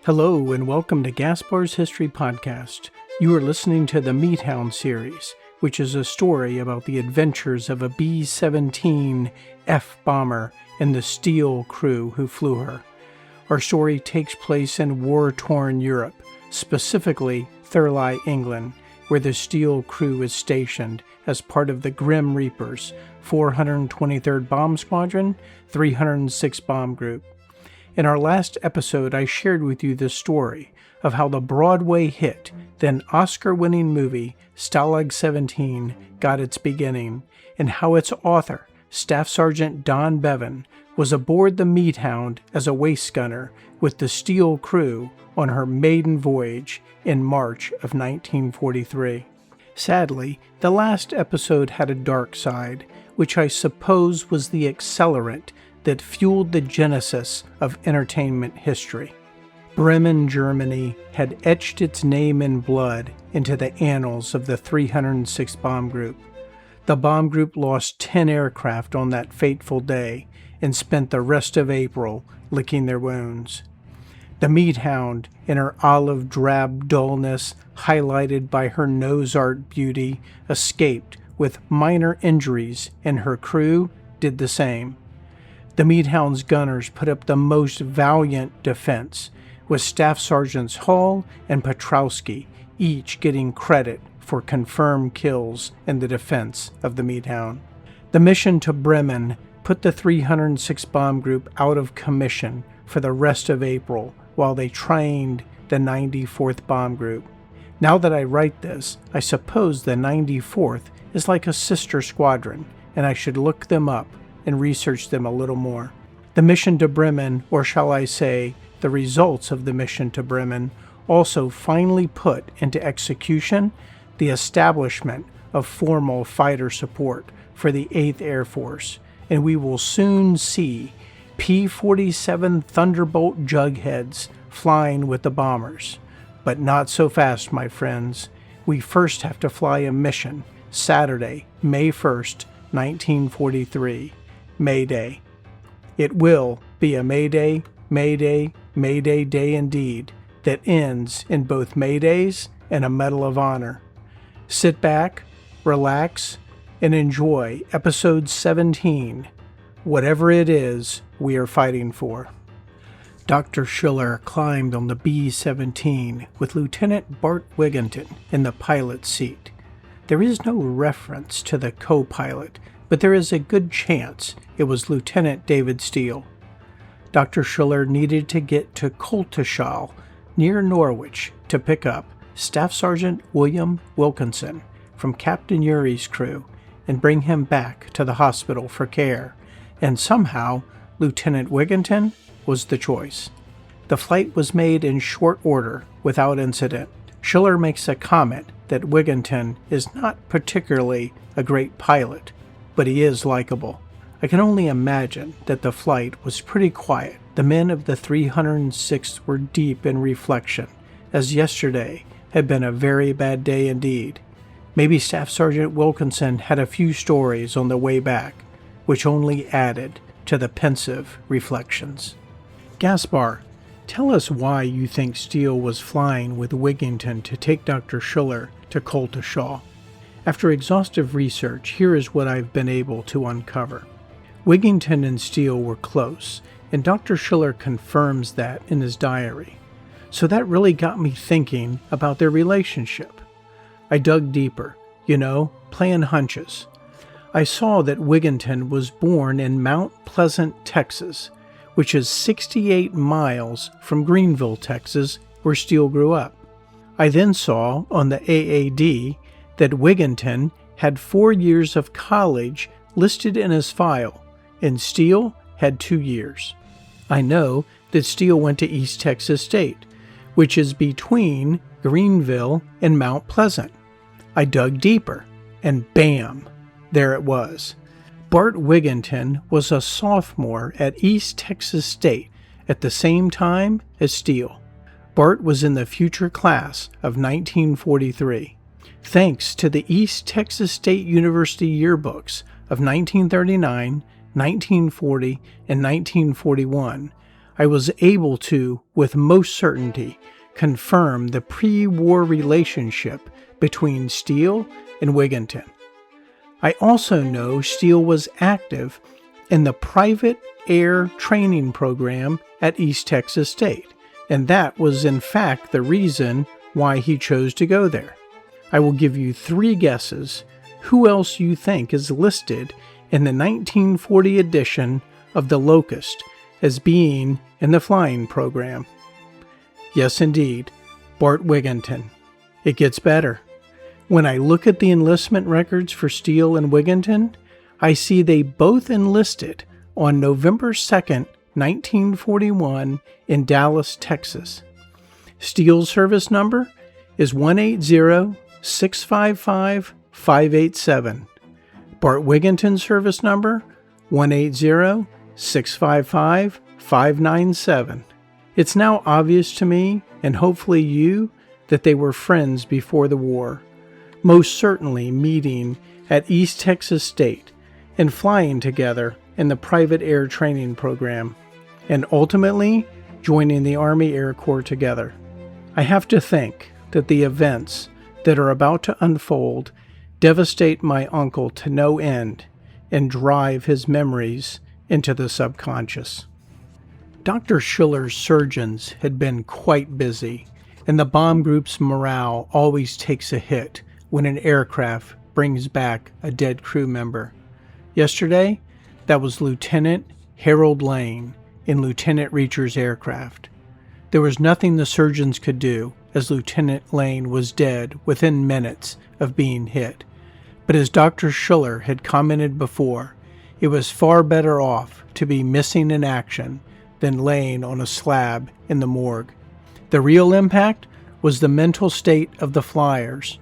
Hello and welcome to Gaspar's History Podcast. You are listening to the Meat Hound series, which is a story about the adventures of a B-17 F bomber and the Steele crew who flew her. Our story takes place in war-torn Europe, specifically Thurley, England, where the Steele crew is stationed as part of the Grim Reapers 423rd Bomb Squadron, 306 Bomb Group. In our last episode, I shared with you the story of how the Broadway hit, then Oscar-winning movie Stalag 17 got its beginning, and how its author, Staff Sergeant Don Bevan, was aboard the Meat Hound as a waist gunner with the Steele crew on her maiden voyage in March of 1943. Sadly, the last episode had a dark side, which I suppose was the accelerant that fueled the genesis of entertainment history. Bremen, Germany had etched its name in blood into the annals of the 306th Bomb Group. The bomb group lost 10 aircraft on that fateful day and spent the rest of April licking their wounds. The Meat Hound, in her olive drab dullness highlighted by her nose art beauty, escaped with minor injuries, and her crew did the same. The Meat Hound's gunners put up the most valiant defense, with Staff Sergeants Hall and Petrowski each getting credit for confirmed kills in the defense of the Meat Hound. The mission to Bremen put the 306 Bomb Group out of commission for the rest of April while they trained the 94th Bomb Group. Now that I write this, I suppose the 94th is like a sister squadron, and I should look them up and research them a little more. The mission to Bremen, or shall I say, the results of the mission to Bremen, also finally put into execution the establishment of formal fighter support for the 8th Air Force, and we will soon see P-47 Thunderbolt jugheads flying with the bombers. But not so fast, my friends. We first have to fly a mission, Saturday, May 1st, 1943. May Day. It will be a May Day, May Day, May Day day indeed, that ends in both May Days and a Medal of Honor. Sit back, relax, and enjoy episode 17, whatever it is we are fighting for. Dr. Schiller climbed on the B-17 with Lieutenant Bart Wigginton in the pilot's seat. There is no reference to the co-pilot, but there is a good chance it was Lieutenant David Steele. Dr. Schiller needed to get to Coltishall, near Norwich, to pick up Staff Sergeant William Wilkinson from Captain Urey's crew and bring him back to the hospital for care, and somehow Lieutenant Wigginton was the choice. The flight was made in short order without incident. Schiller makes a comment that Wigginton is not particularly a great pilot, but he is likable. I can only imagine that the flight was pretty quiet. The men of the 306th were deep in reflection, as yesterday had been a very bad day indeed. Maybe Staff Sergeant Wilkinson had a few stories on the way back, which only added to the pensive reflections. Gaspar, tell us why you think Steele was flying with Wigginton to take Dr. Schiller to Coltishall. After exhaustive research, here is what I've been able to uncover. Wigginton and Steele were close, and Dr. Schiller confirms that in his diary. So that really got me thinking about their relationship. I dug deeper, playing hunches. I saw that Wigginton was born in Mount Pleasant, Texas, which is 68 miles from Greenville, Texas, where Steele grew up. I then saw on the AAD that Wigginton had 4 years of college listed in his file, and Steele had 2 years. I know that Steele went to East Texas State, which is between Greenville and Mount Pleasant. I dug deeper, and bam, there it was. Bart Wigginton was a sophomore at East Texas State at the same time as Steele. Bart was in the future class of 1943. Thanks to the East Texas State University yearbooks of 1939, 1940, and 1941, I was able to, with most certainty, confirm the pre-war relationship between Steele and Wigginton. I also know Steele was active in the private air training program at East Texas State, and that was in fact the reason why he chose to go there. I will give you 3 guesses who else you think is listed in the 1940 edition of The Locust as being in the flying program. Yes, indeed, Bart Wigginton. It gets better. When I look at the enlistment records for Steele and Wigginton, I see they both enlisted on November 2nd, 1941 in Dallas, Texas. Steele's service number is 180-655-587. Bart Wigginton's service number, 180-655-597. It's now obvious to me, and hopefully you, that they were friends before the war, most certainly meeting at East Texas State and flying together in the private air training program, and ultimately joining the Army Air Corps together. I have to think that the events that are about to unfold devastate my uncle to no end and drive his memories into the subconscious. Dr. Schiller's surgeons had been quite busy, and the bomb group's morale always takes a hit when an aircraft brings back a dead crew member. Yesterday, that was Lieutenant Harold Lane in Lieutenant Reacher's aircraft. There was nothing the surgeons could do, as Lieutenant Lane was dead within minutes of being hit. But as Dr. Schiller had commented before, it was far better off to be missing in action than laying on a slab in the morgue. The real impact was the mental state of the flyers,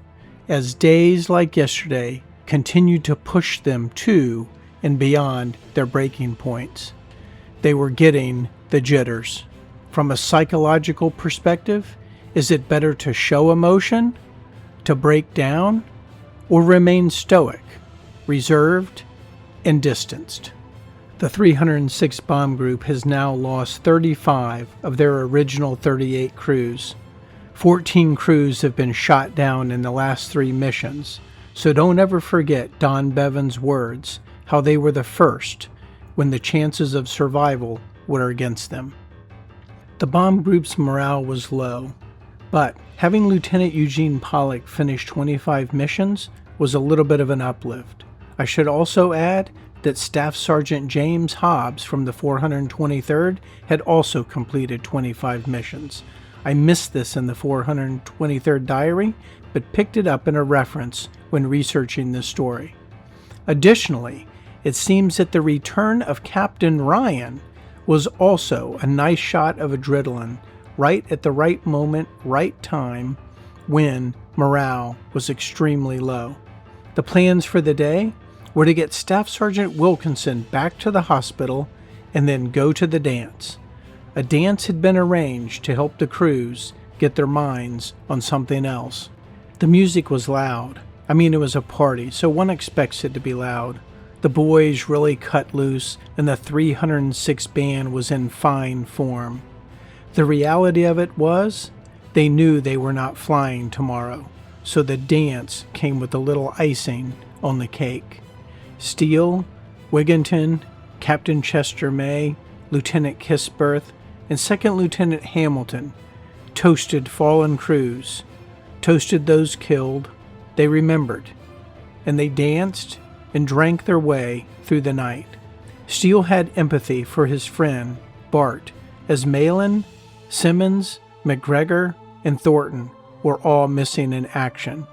as days like yesterday continued to push them to and beyond their breaking points. They were getting the jitters. From a psychological perspective, is it better to show emotion, to break down, or remain stoic, reserved, and distanced? The 306 Bomb Group has now lost 35 of their original 38 crews. 14 crews have been shot down in the last 3 missions, so don't ever forget Don Bevan's words, how they were the first when the chances of survival were against them. The bomb group's morale was low, but having Lieutenant Eugene Pollock finish 25 missions was a little bit of an uplift. I should also add that Staff Sergeant James Hobbs from the 423rd had also completed 25 missions. I missed this in the 423rd diary, but picked it up in a reference when researching this story. Additionally, it seems that the return of Captain Ryan was also a nice shot of adrenaline, right at the right moment, right time, when morale was extremely low. The plans for the day were to get Staff Sergeant Wilkinson back to the hospital and then go to the dance. A dance had been arranged to help the crews get their minds on something else. The music was loud. I mean, it was a party, so one expects it to be loud. The boys really cut loose, and the 306 band was in fine form. The reality of it was, they knew they were not flying tomorrow, so the dance came with a little icing on the cake. Steele, Wigginton, Captain Chester May, Lieutenant Kisberth, and Second Lieutenant Hamilton toasted fallen crews, toasted those killed. They remembered, and they danced and drank their way through the night. Steele had empathy for his friend, Bart, as Malin, Simmons, McGregor, and Thornton were all missing in action,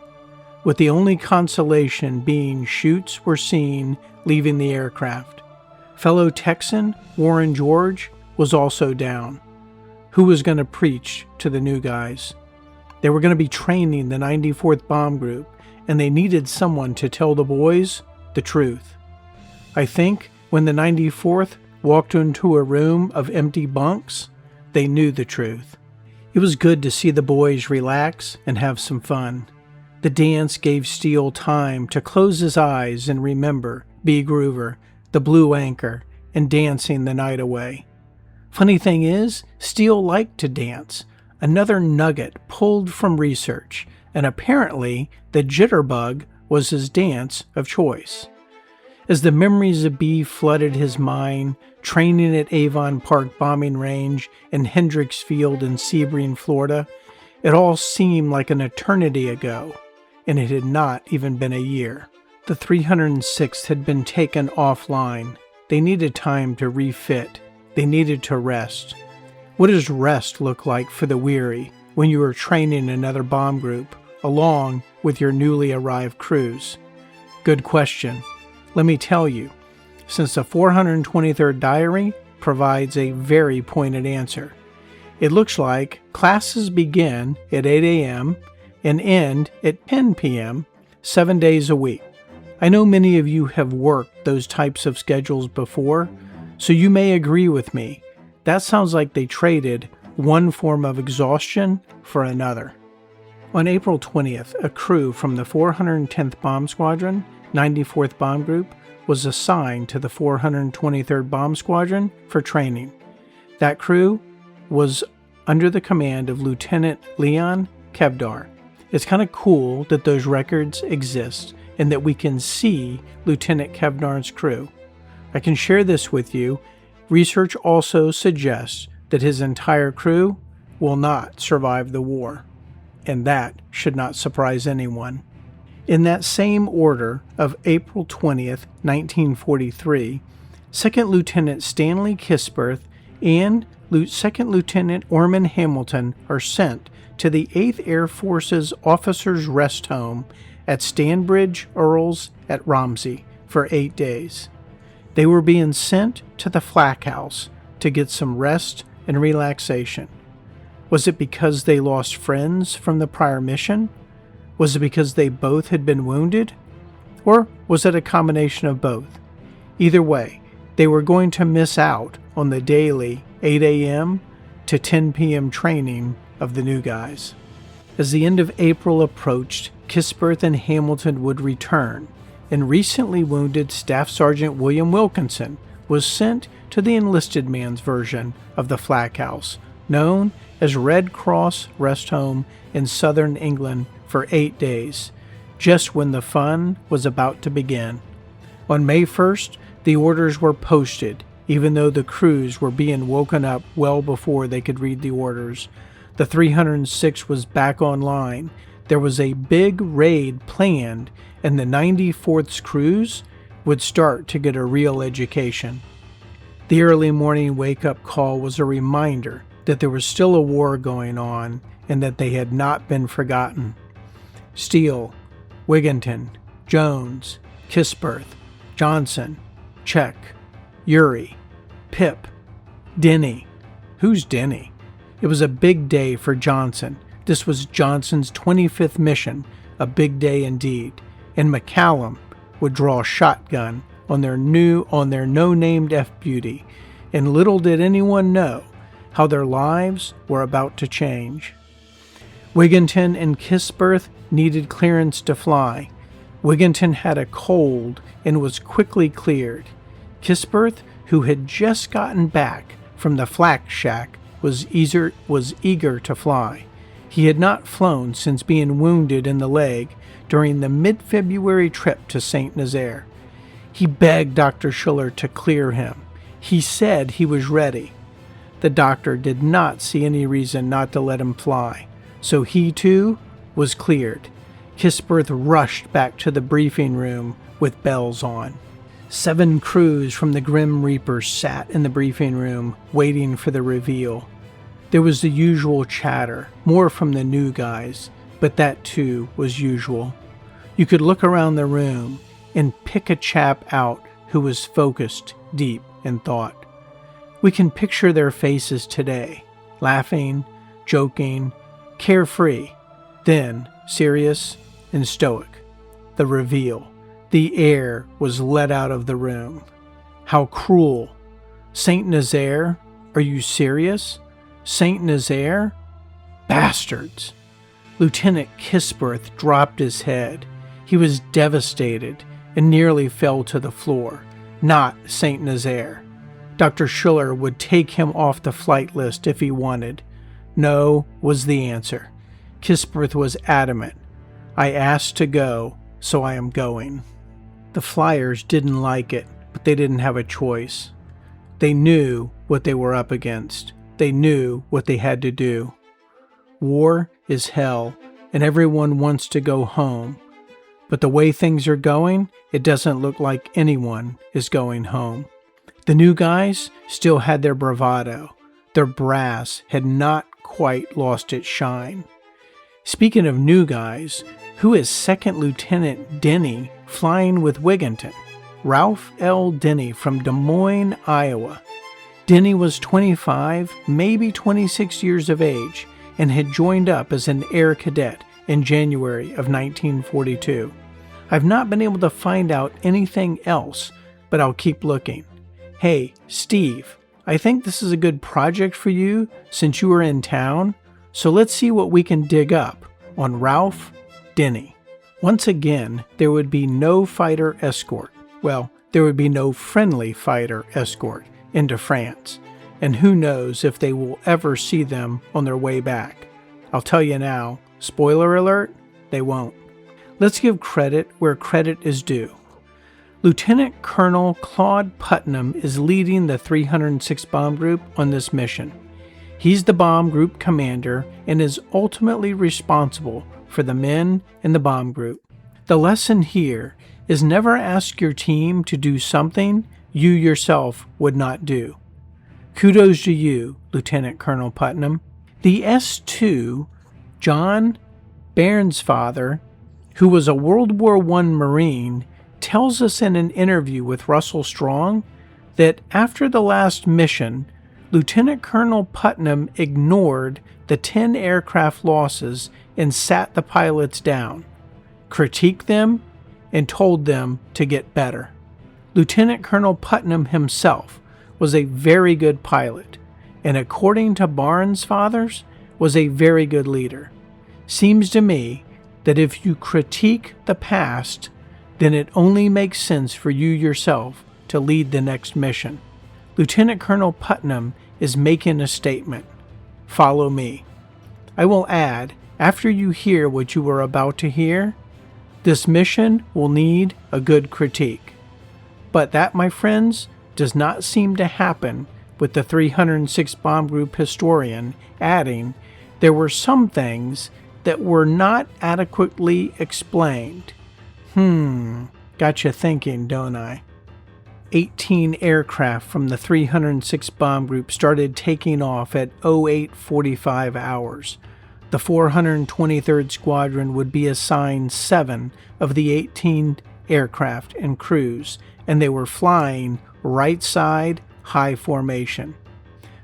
with the only consolation being chutes were seen leaving the aircraft. Fellow Texan Warren George was also down. Who was going to preach to the new guys? They were going to be training the 94th Bomb Group, and they needed someone to tell the boys the truth. I think when the 94th walked into a room of empty bunks, they knew the truth. It was good to see the boys relax and have some fun. The dance gave Steele time to close his eyes and remember B. Groover, the blue anchor, and dancing the night away. Funny thing is, Steele liked to dance, another nugget pulled from research, and apparently the jitterbug was his dance of choice. As the memories of B flooded his mind, training at Avon Park Bombing Range and Hendricks Field in Sebring, Florida, it all seemed like an eternity ago, and it had not even been a year. The 306th had been taken offline. They needed time to refit. They needed to rest. What does rest look like for the weary when you are training another bomb group along with your newly arrived crews? Good question. Let me tell you, since the 423rd Diary provides a very pointed answer. It looks like classes begin at 8 a.m. and end at 10 p.m., 7 days a week. I know many of you have worked those types of schedules before, so you may agree with me. That sounds like they traded one form of exhaustion for another. On April 20th, a crew from the 410th Bomb Squadron, 94th Bomb Group, was assigned to the 423rd Bomb Squadron for training. That crew was under the command of Lieutenant Leon Kevdar. It's kind of cool that those records exist and that we can see Lieutenant Kevdar's crew. I can share this with you. Research also suggests that his entire crew will not survive the war, and that should not surprise anyone. In that same order of April 20th, 1943, 2nd Lieutenant Stanley Kisberth and 2nd Lieutenant Orman Hamilton are sent to the 8th Air Force's Officers' Rest Home at Stanbridge Earls at Romsey for 8 days. They were being sent to the Flak House to get some rest and relaxation. Was it because they lost friends from the prior mission? Was it because they both had been wounded? Or was it a combination of both? Either way, they were going to miss out on the daily 8 a.m. to 10 p.m. training of the new guys. As the end of April approached, Kisberth and Hamilton would return, and recently wounded Staff Sergeant William Wilkinson was sent to the enlisted man's version of the Flak House, known as Red Cross Rest Home in southern England, for 8 days, just when the fun was about to begin. On May 1st, the orders were posted, even though the crews were being woken up well before they could read the orders. The 306 was back online. There was a big raid planned, and the 94th's crews would start to get a real education. The early morning wake-up call was a reminder that there was still a war going on and that they had not been forgotten. Steele, Wigginton, Jones, Kisberth, Johnson, Check, Urey, Pip, Denny. Who's Denny? It was a big day for Johnson. This was Johnson's 25th mission, a big day indeed. And McCallum would draw a shotgun on their no-named F-Beauty, and little did anyone know how their lives were about to change. Wigginton and Kisberth needed clearance to fly. Wigginton had a cold and was quickly cleared. Kisberth, who had just gotten back from the flak shack, was eager to fly. He had not flown since being wounded in the leg during the mid-February trip to Saint Nazaire. He begged Dr. Schiller to clear him. He said he was ready. The doctor did not see any reason not to let him fly, so he too was cleared. Kisberth rushed back to the briefing room with bells on. 7 crews from the Grim Reapers sat in the briefing room waiting for the reveal. There was the usual chatter, more from the new guys, but that too was usual. You could look around the room and pick a chap out who was focused deep in thought. We can picture their faces today, laughing, joking, carefree, then serious and stoic. The reveal. The air was let out of the room. How cruel. Saint Nazaire? Are you serious? Saint Nazaire? Bastards. Lieutenant Kisberth dropped his head. He was devastated and nearly fell to the floor. not Saint Nazaire. Dr. Schiller would take him off the flight list if he wanted. No was the answer. Kisperth was adamant. I asked to go, so I am going. The flyers didn't like it, but they didn't have a choice. They knew what they were up against. They knew what they had to do. War is hell, and everyone wants to go home. But the way things are going, it doesn't look like anyone is going home. The new guys still had their bravado. Their brass had not quite lost its shine. Speaking of new guys, who is Second Lieutenant Denny flying with Wigginton? Ralph L. Denny from Des Moines, Iowa. Denny was 25, maybe 26 years of age, and had joined up as an air cadet in January of 1942. I've not been able to find out anything else, but I'll keep looking. Hey, Steve, I think this is a good project for you since you are in town, so let's see what we can dig up on Ralph Denny. Once again, there would be no fighter escort. Well, there would be no friendly fighter escort into France, and who knows if they will ever see them on their way back. I'll tell you now, spoiler alert, they won't. Let's give credit where credit is due. Lieutenant Colonel Claude Putnam is leading the 306th Bomb Group on this mission. He's the bomb group commander and is ultimately responsible for the men in the bomb group. The lesson here is never ask your team to do something you yourself would not do. Kudos to you, Lieutenant Colonel Putnam. The S-2, John Bairnsfather, who was a World War I Marine, tells us in an interview with Russell Strong that after the last mission, Lieutenant Colonel Putnam ignored the 10 aircraft losses and sat the pilots down, critiqued them, and told them to get better. Lieutenant Colonel Putnam himself was a very good pilot, and according to Bairnsfather, was a very good leader. Seems to me that if you critique the past, then it only makes sense for you yourself to lead the next mission. Lieutenant Colonel Putnam is making a statement. Follow me. I will add, after you hear what you are about to hear, this mission will need a good critique. But that, my friends, does not seem to happen with the 306th Bomb Group historian, adding, there were some things that were not adequately explained. Got you thinking, don't I? 18 aircraft from the 306th Bomb Group started taking off at 0845 hours. The 423rd Squadron would be assigned 7 of the 18 aircraft and crews, and they were flying right side high formation.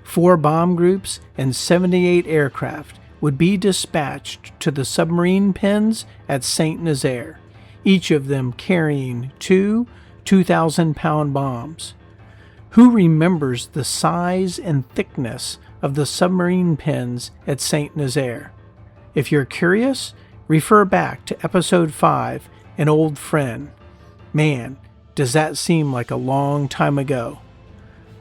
4 bomb groups and 78 aircraft would be dispatched to the submarine pens at Saint Nazaire, each of them carrying 2 2,000-pound bombs. Who remembers the size and thickness of the submarine pens at Saint Nazaire? If you're curious, refer back to Episode 5, An Old Friend. Man, does that seem like a long time ago.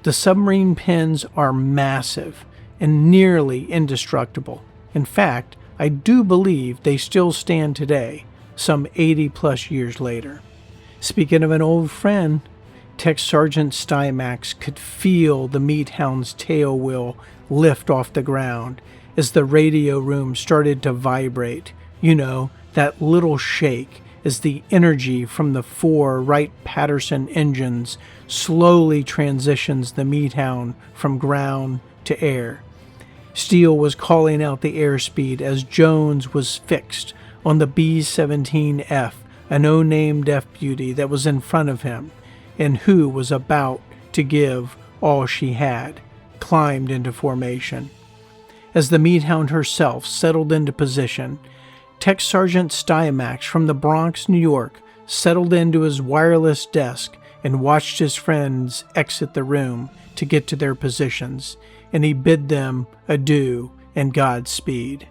The submarine pens are massive and nearly indestructible. In fact, I do believe they still stand today, some 80-plus years later. Speaking of an old friend, Tech Sergeant Stymax could feel the Meat Hound's tail wheel lift off the ground as the radio room started to vibrate. You know, that little shake as the energy from the 4 Wright-Patterson engines slowly transitions the Meat Hound from ground to air. Steele was calling out the airspeed as Jones was fixed on the B-17 F, a no-name deaf beauty that was in front of him, and who was about to give all she had, climbed into formation. As the Meat Hound herself settled into position, Tech Sergeant Stymax from the Bronx, New York, settled into his wireless desk and watched his friends exit the room to get to their positions, and he bid them adieu and Godspeed.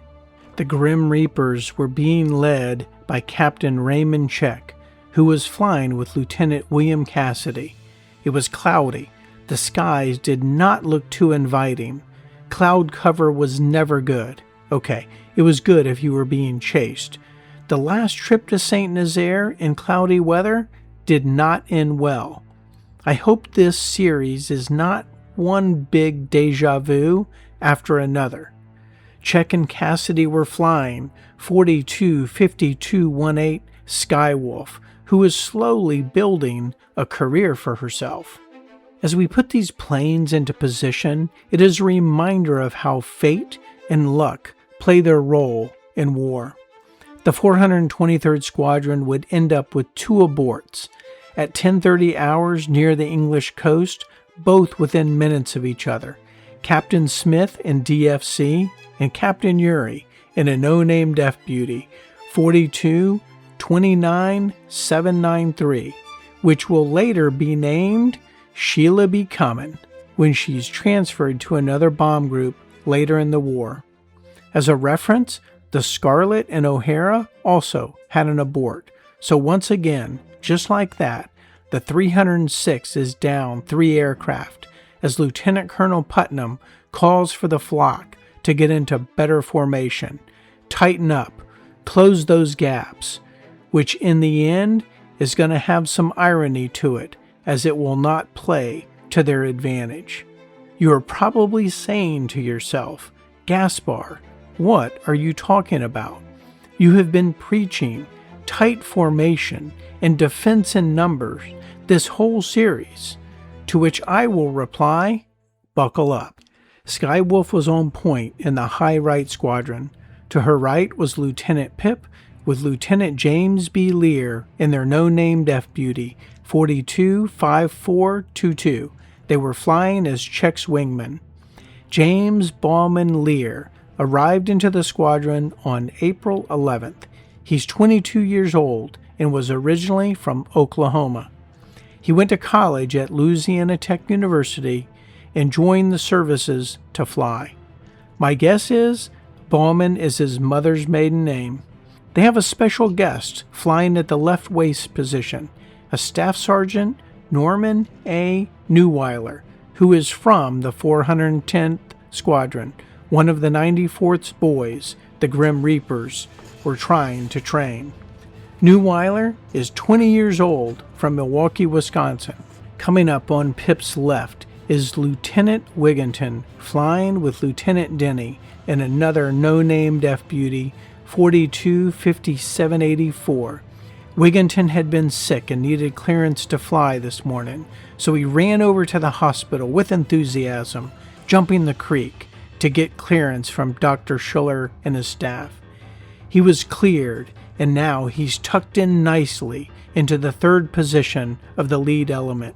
The Grim Reapers were being led by Captain Raymond Check, who was flying with Lieutenant William Cassidy. It was cloudy. The skies did not look too inviting. Cloud cover was never good. Okay, it was good if you were being chased. The last trip to Saint Nazaire in cloudy weather did not end well. I hope this series is not one big deja vu after another. Czech and Cassidy were flying 42-52-18 Skywolf, who is slowly building a career for herself. As we put these planes into position, it is a reminder of how fate and luck play their role in war. The 423rd Squadron would end up with 2 aborts at 10:30 hours near the English coast, both within minutes of each other. Captain Smith in DFC and Captain Urey in a no-named F-Beauty, 42-29-793, which will later be named Sheila Be Comin' when she's transferred to another bomb group later in the war. As a reference, the Scarlet and O'Hara also had an abort, so once again, just like that, the 306 is down 3 aircraft as Lieutenant Colonel Putnam calls for the flock to get into better formation, tighten up, close those gaps, which in the end is going to have some irony to it, as it will not play to their advantage. You are probably saying to yourself, Gaspar, what are you talking about? You have been preaching tight formation and defense in numbers this whole series, to which I will reply, buckle up. Skywolf was on point in the high right squadron. To her right was Lieutenant Pip with Lieutenant James B. Lear in their no-named F-Beauty, 42-5422. They were flying as Czech's wingmen. James Bauman Lear arrived into the squadron on April 11th. He's 22 years old and was originally from Oklahoma. He went to college at Louisiana Tech University and joined the services to fly. My guess is Bauman is his mother's maiden name. They have a special guest flying at the left waist position, a Staff Sergeant Norman A. Neuweiler, who is from the 410th Squadron, one of the 94th's boys the Grim Reapers were trying to train. Neuweiler is 20 years old from Milwaukee, Wisconsin. Coming up on Pip's left is Lieutenant Wigginton, flying with Lieutenant Denny in another no-named F-Beauty, 42-5784. Wigginton had been sick and needed clearance to fly this morning, so he ran over to the hospital with enthusiasm, jumping the creek to get clearance from Dr. Schuller and his staff. He was cleared, and now he's tucked in nicely into the 3rd position of the lead element.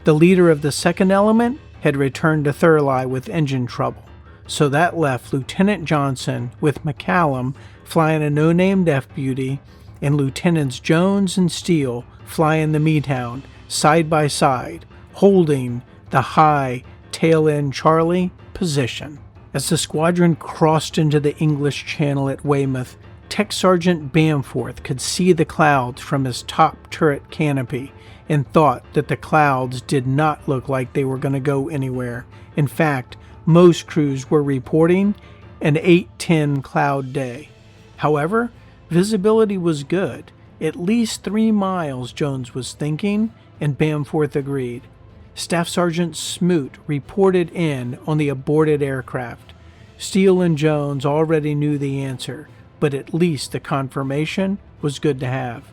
The leader of the 2nd element had returned to Thurley with engine trouble, so that left Lieutenant Johnson with McCallum flying a no-named F-Beauty and Lieutenants Jones and Steele flying the Meat Hound side by side, holding the high tail-end Charlie position. As the squadron crossed into the English Channel at Weymouth, Tech Sergeant Bamforth could see the clouds from his top turret canopy and thought that the clouds did not look like they were going to go anywhere. In fact, most crews were reporting an 8-10 cloud day. However, visibility was good, at least 3 miles, Jones was thinking, and Bamforth agreed. Staff Sergeant Smoot reported in on the aborted aircraft. Steele and Jones already knew the answer, but at least the confirmation was good to have.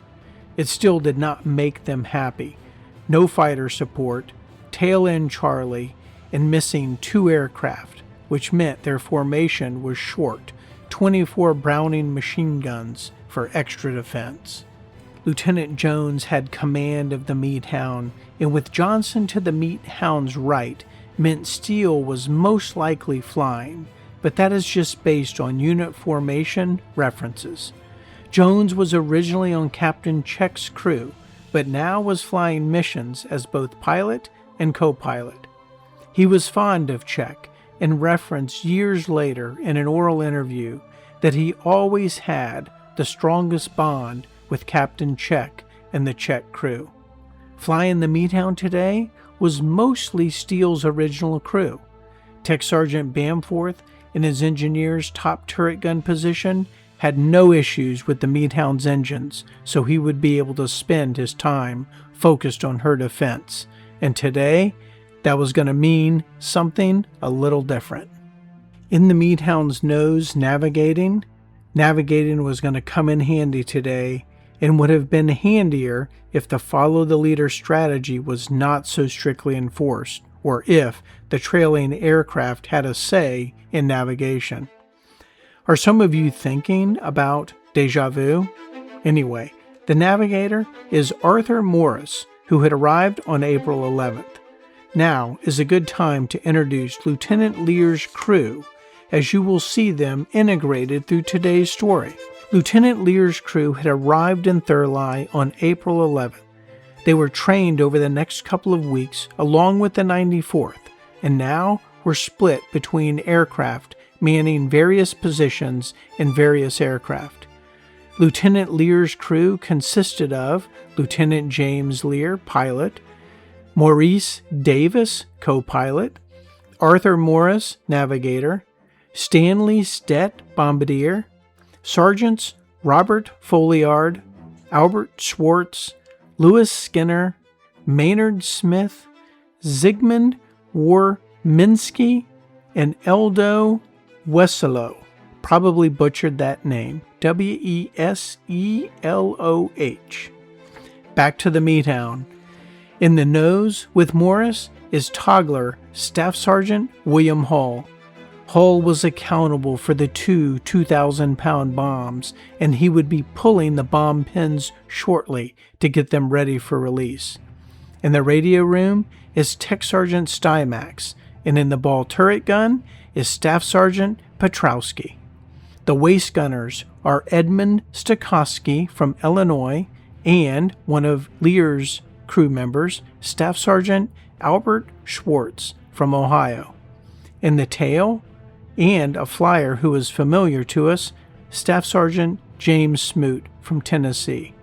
It still did not make them happy. No fighter support, tail-end Charlie, and missing 2 aircraft, which meant their formation was short, 24 Browning machine guns for extra defense. Lieutenant Jones had command of the Meat Hound, and with Johnson to the Meat Hound's right meant Steele was most likely flying, but that is just based on unit formation references. Jones was originally on Captain Czech's crew, but now was flying missions as both pilot and co-pilot. He was fond of Czech and referenced years later in an oral interview that he always had the strongest bond with Captain Czech and the Czech crew. Flying the Meat Hound today was mostly Steele's original crew. Tech Sergeant Bamforth in his engineer's top turret gun position had no issues with the Meat Hound's engines, so he would be able to spend his time focused on her defense. And today, that was going to mean something a little different. In the Meat Hound's nose navigating was going to come in handy today, and would have been handier if the follow-the-leader strategy was not so strictly enforced, or if the trailing aircraft had a say in navigation. Are some of you thinking about déjà vu? Anyway, the navigator is Arthur Morris, who had arrived on April 11th. Now is a good time to introduce Lieutenant Lear's crew, as you will see them integrated through today's story. Lieutenant Lear's crew had arrived in Thurley on April 11th. They were trained over the next couple of weeks along with the 94th, and now were split between aircraft manning various positions in various aircraft. Lieutenant Lear's crew consisted of Lieutenant James Lear, pilot, Maurice Davis, co-pilot, Arthur Morris, navigator, Stanley Stett, bombardier, Sergeants Robert Folliard, Albert Schwartz, Louis Skinner, Maynard Smith, Zygmunt Warminski, and Eldo Wesselow. Probably butchered that name. Wesseloh. Back to the Meat Hound. In the nose with Morris is toggler Staff Sergeant William Hull. Hull was accountable for the two 2,000-pound bombs, and he would be pulling the bomb pins shortly to get them ready for release. In the radio room is Tech Sergeant Stymax, and in the ball turret gun is Staff Sergeant Petrowski. The waist gunners are Edmund Stokowski from Illinois and one of Lear's crew members, Staff Sergeant Albert Schwartz from Ohio. In the tail, and a flyer who is familiar to us, Staff Sergeant James Smoot from Tennessee.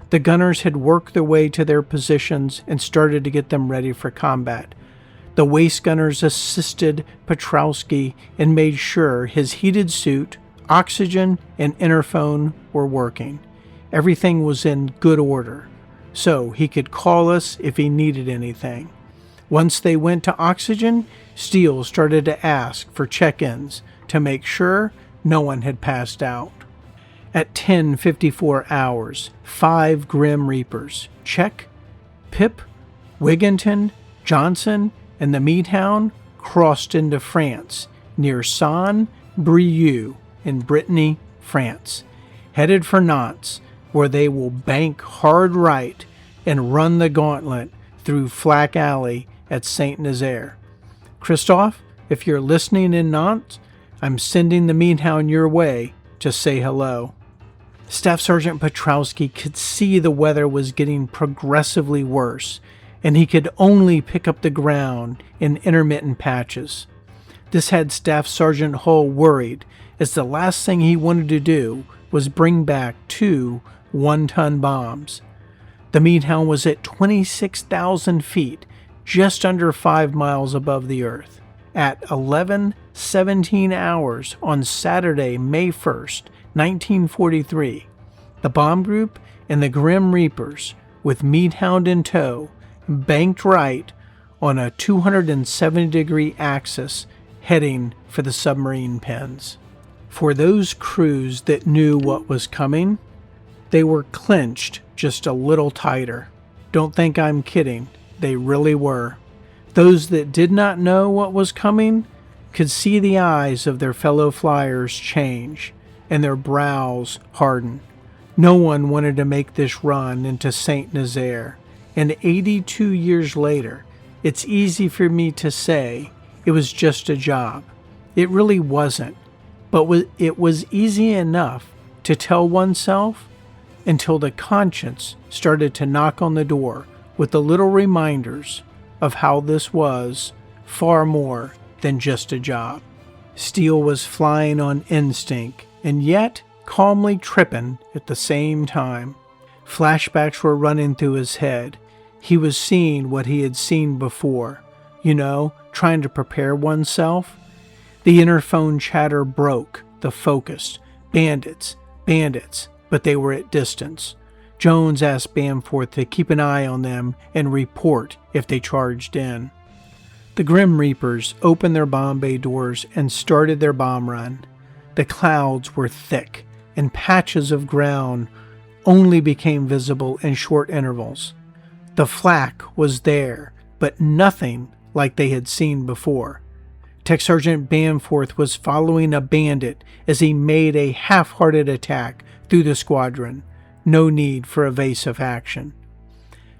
The gunners had worked their way to their positions and started to get them ready for combat. The waist gunners assisted Petrowski and made sure his heated suit, oxygen, and interphone were working. Everything was in good order, so he could call us if he needed anything. Once they went to oxygen, Steele started to ask for check-ins to make sure no one had passed out. At 10:54 hours, 5 Grim Reapers, check, Pip, Wigginton, Johnson, and the Meat Hound crossed into France near Saint-Brieuc in Brittany, France, headed for Nantes, where they will bank hard right and run the gauntlet through Flack Alley at Saint Nazaire. Christophe, if you're listening in Nantes, I'm sending the Meat Hound your way to say hello. Staff Sergeant Petrowski could see the weather was getting progressively worse, and he could only pick up the ground in intermittent patches. This had Staff Sergeant Hull worried, as the last thing he wanted to do was bring back 2 one-ton bombs. The Meat Hound was at 26,000 feet, just under 5 miles above the earth. At 11:17 hours on Saturday, May 1st, 1943, the bomb group and the Grim Reapers, with Meat Hound in tow, banked right on a 270-degree axis heading for the submarine pens. For those crews that knew what was coming, they were clenched just a little tighter. Don't think I'm kidding. They really were. Those that did not know what was coming could see the eyes of their fellow flyers change and their brows harden. No one wanted to make this run into Saint Nazaire, and 82 years later, it's easy for me to say it was just a job. It really wasn't, but it was easy enough to tell oneself until the conscience started to knock on the door with the little reminders of how this was far more than just a job. Steele was flying on instinct and yet calmly tripping at the same time. Flashbacks were running through his head. He was seeing what he had seen before, trying to prepare oneself. The interphone chatter broke the focus. Bandits, bandits, but they were at distance. Jones asked Bamforth to keep an eye on them and report if they charged in. The Grim Reapers opened their bomb bay doors and started their bomb run. The clouds were thick, and patches of ground only became visible in short intervals. The flak was there, but nothing like they had seen before. Tech Sergeant Bamforth was following a bandit as he made a half-hearted attack through the squadron. No need for evasive action.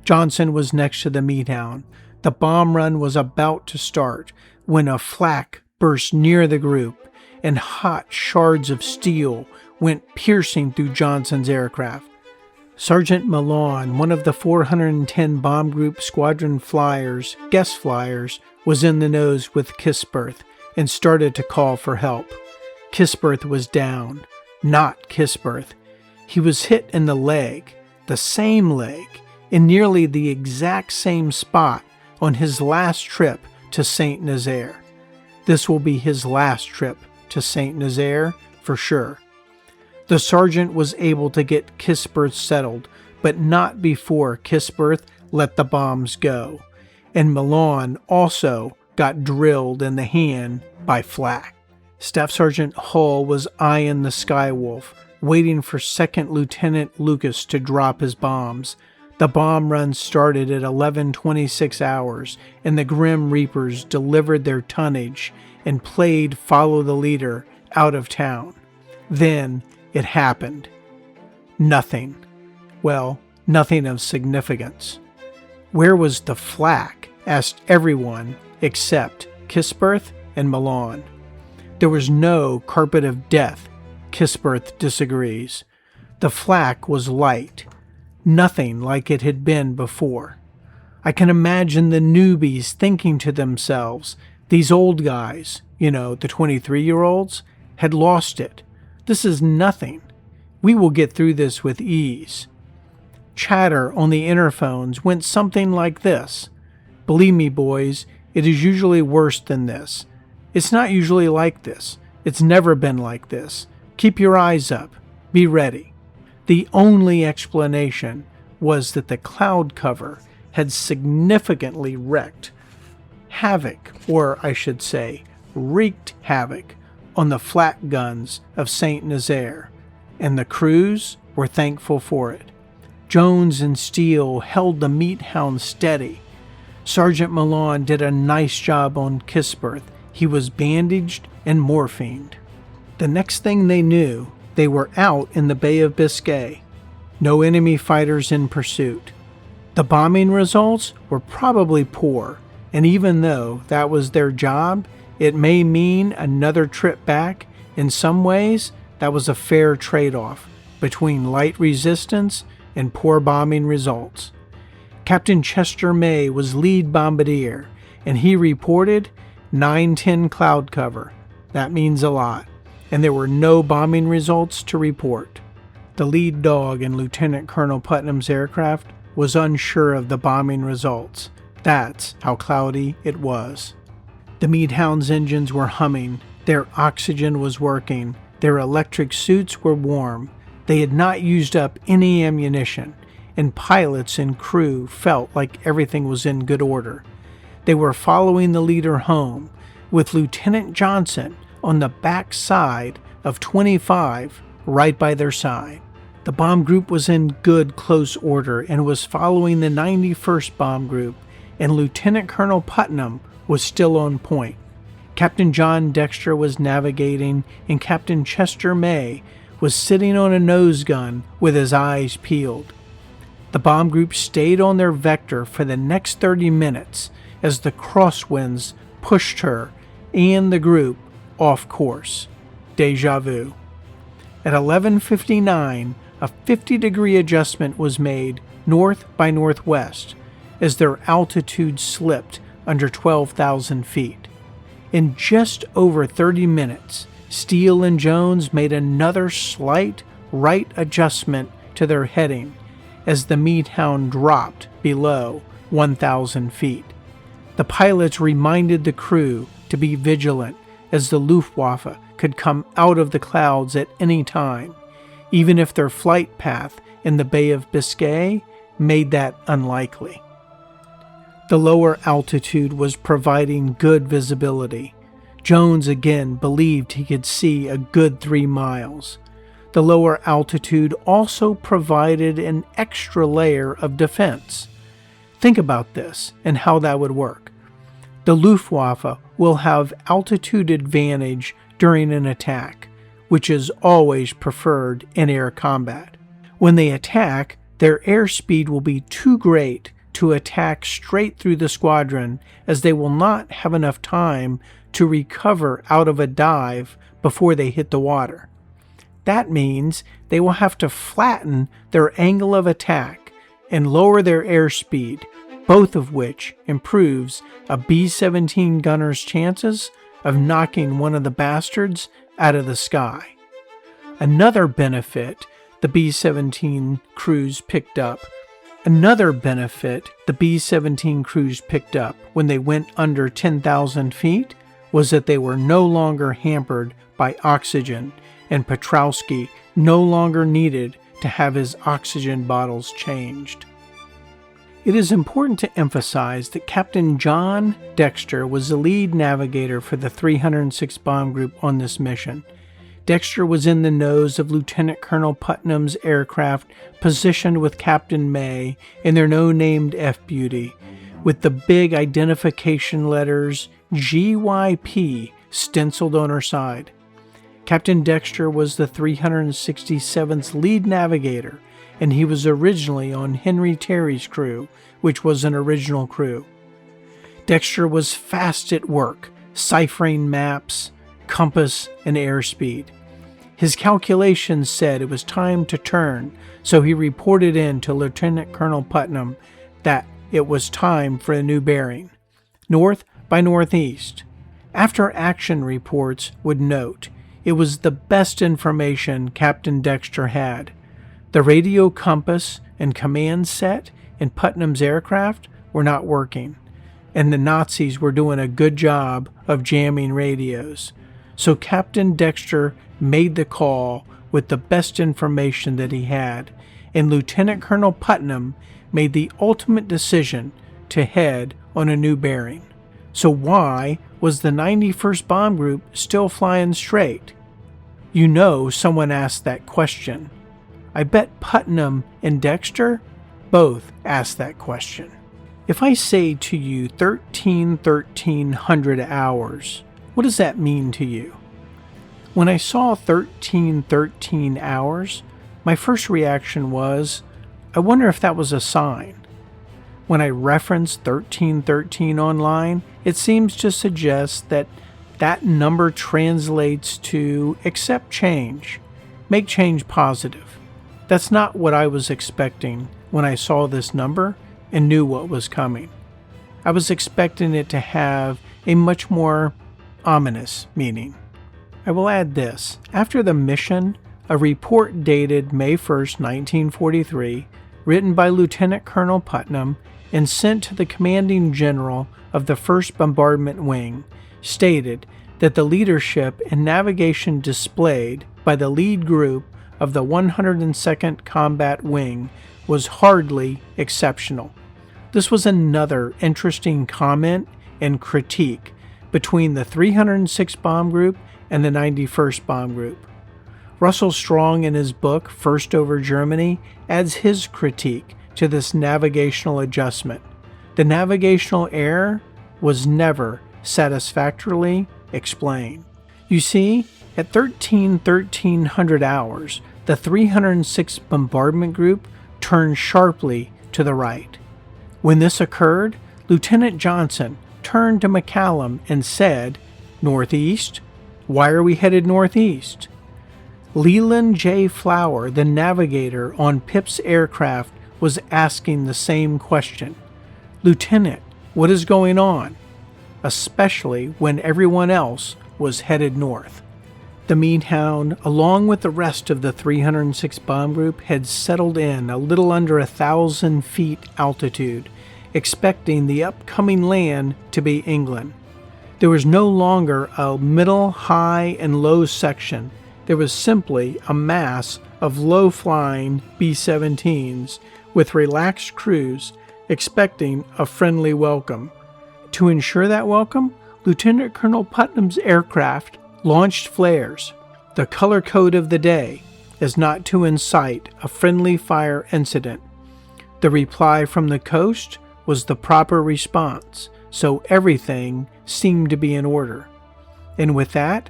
Johnson was next to the Meat Hound. The bomb run was about to start when a flak burst near the group, and hot shards of steel went piercing through Johnson's aircraft. Sergeant Milan, one of the 410 Bomb Group Squadron flyers, guest flyers, was in the nose with Kisberth and started to call for help. Kisberth was down. Not Kisberth. He was hit in the leg, the same leg, in nearly the exact same spot on his last trip to Saint Nazaire. This will be his last trip to Saint Nazaire for sure. The sergeant was able to get Kisberth settled, but not before Kisberth let the bombs go, and Milan also got drilled in the hand by flak. Staff Sergeant Hull was eyeing the Skywolf, waiting for Second Lieutenant Lucas to drop his bombs. The bomb run started at 11:26 hours, and the Grim Reapers delivered their tonnage and played Follow the Leader out of town. Then it happened. Nothing. Well, nothing of significance. Where was the flak? Asked everyone except Kisberth and Milan. There was no carpet of death. Kisberth disagrees. The flak was light. Nothing like it had been before. I can imagine the newbies thinking to themselves, these old guys, the 23-year-olds, had lost it. This is nothing. We will get through this with ease. Chatter on the interphones went something like this. Believe me, boys, it is usually worse than this. It's not usually like this. It's never been like this. Keep your eyes up. Be ready. The only explanation was that the cloud cover had significantly wreaked havoc, or I should say, wreaked havoc on the flak guns of Saint Nazaire, and the crews were thankful for it. Jones and Steele held the Meat Hound steady. Sergeant Milan did a nice job on Kisberth. He was bandaged and morphined. The next thing they knew, they were out in the Bay of Biscay. No enemy fighters in pursuit. The bombing results were probably poor, and even though that was their job, it may mean another trip back. In some ways, that was a fair trade-off between light resistance and poor bombing results. Captain Chester May was lead bombardier, and he reported 910 cloud cover. That means a lot, and there were no bombing results to report. The lead dog in Lieutenant Colonel Putnam's aircraft was unsure of the bombing results. That's how cloudy it was. The Meat Hound's engines were humming, their oxygen was working, their electric suits were warm, they had not used up any ammunition, and pilots and crew felt like everything was in good order. They were following the leader home, with Lieutenant Johnson on the back side of 25 right by their side. The bomb group was in good close order and was following the 91st Bomb Group, and Lieutenant Colonel Putnam was still on point. Captain John Dexter was navigating, and Captain Chester May was sitting on a nose gun with his eyes peeled. The bomb group stayed on their vector for the next 30 minutes as the crosswinds pushed her and the group off course. Deja vu. At 11:59, a 50-degree adjustment was made north by northwest as their altitude slipped under 12,000 feet. In just over 30 minutes, Steele and Jones made another slight right adjustment to their heading as the Meat Hound dropped below 1,000 feet. The pilots reminded the crew to be vigilant, as the Luftwaffe could come out of the clouds at any time, even if their flight path in the Bay of Biscay made that unlikely. The lower altitude was providing good visibility. Jones again believed he could see a good 3 miles. The lower altitude also provided an extra layer of defense. Think about this and how that would work. The Luftwaffe will have altitude advantage during an attack, which is always preferred in air combat. When they attack, their airspeed will be too great to attack straight through the squadron, as they will not have enough time to recover out of a dive before they hit the water. That means they will have to flatten their angle of attack and lower their airspeed, both of which improves a B-17 gunner's chances of knocking one of the bastards out of the sky. Another benefit the B-17 crews picked up when they went under 10,000 feet was that they were no longer hampered by oxygen, and Petrowski no longer needed to have his oxygen bottles changed. It is important to emphasize that Captain John Dexter was the lead navigator for the 306 Bomb Group on this mission. Dexter was in the nose of Lieutenant Colonel Putnam's aircraft, positioned with Captain May in their no-named F-Beauty, with the big identification letters GYP stenciled on her side. Captain Dexter was the 367th's lead navigator, and he was originally on Henry Terry's crew, which was an original crew. Dexter was fast at work, ciphering maps, compass, and airspeed. His calculations said it was time to turn, so he reported in to Lieutenant Colonel Putnam that it was time for a new bearing, north by northeast. After action reports would note, it was the best information Captain Dexter had. The radio compass and command set in Putnam's aircraft were not working, and the Nazis were doing a good job of jamming radios. So Captain Dexter made the call with the best information that he had, and Lieutenant Colonel Putnam made the ultimate decision to head on a new bearing. So why was the 91st Bomb Group still flying straight? You know, someone asked that question. I bet Putnam and Dexter both asked that question. If I say to you 1300 hours, what does that mean to you? When I saw 1313 hours, my first reaction was, I wonder if that was a sign. When I referenced 1313 online, it seems to suggest that that number translates to accept change, make change positive. That's not what I was expecting when I saw this number and knew what was coming. I was expecting it to have a much more ominous meaning. I will add this. After the mission, a report dated May 1st, 1943, written by Lieutenant Colonel Putnam and sent to the commanding general of the 1st Bombardment Wing, stated that the leadership and navigation displayed by the lead group of the 102nd Combat Wing was hardly exceptional. This was another interesting comment and critique between the 306th Bomb Group and the 91st Bomb Group. Russell Strong, in his book First Over Germany, adds his critique to this navigational adjustment. The navigational error was never satisfactorily explained. You see, at 1300 hours, the 306th Bombardment Group turned sharply to the right. When this occurred, Lieutenant Johnson turned to McCallum and said, "Northeast? Why are we headed northeast?" Leland J. Flower, the navigator on Pip's aircraft, was asking the same question. "Lieutenant, what is going on?" Especially when everyone else was headed north. The Meat Hound, along with the rest of the 306th Bomb Group, had settled in a little under 1,000 feet altitude expecting the upcoming land to be England. There was no longer a middle, high, and low section. There was simply a mass of low-flying B-17s with relaxed crews expecting a friendly welcome. To ensure that welcome, Lieutenant Colonel Putnam's aircraft launched flares, the color code of the day, as not to incite a friendly fire incident. The reply from the coast was the proper response, so everything seemed to be in order. And with that,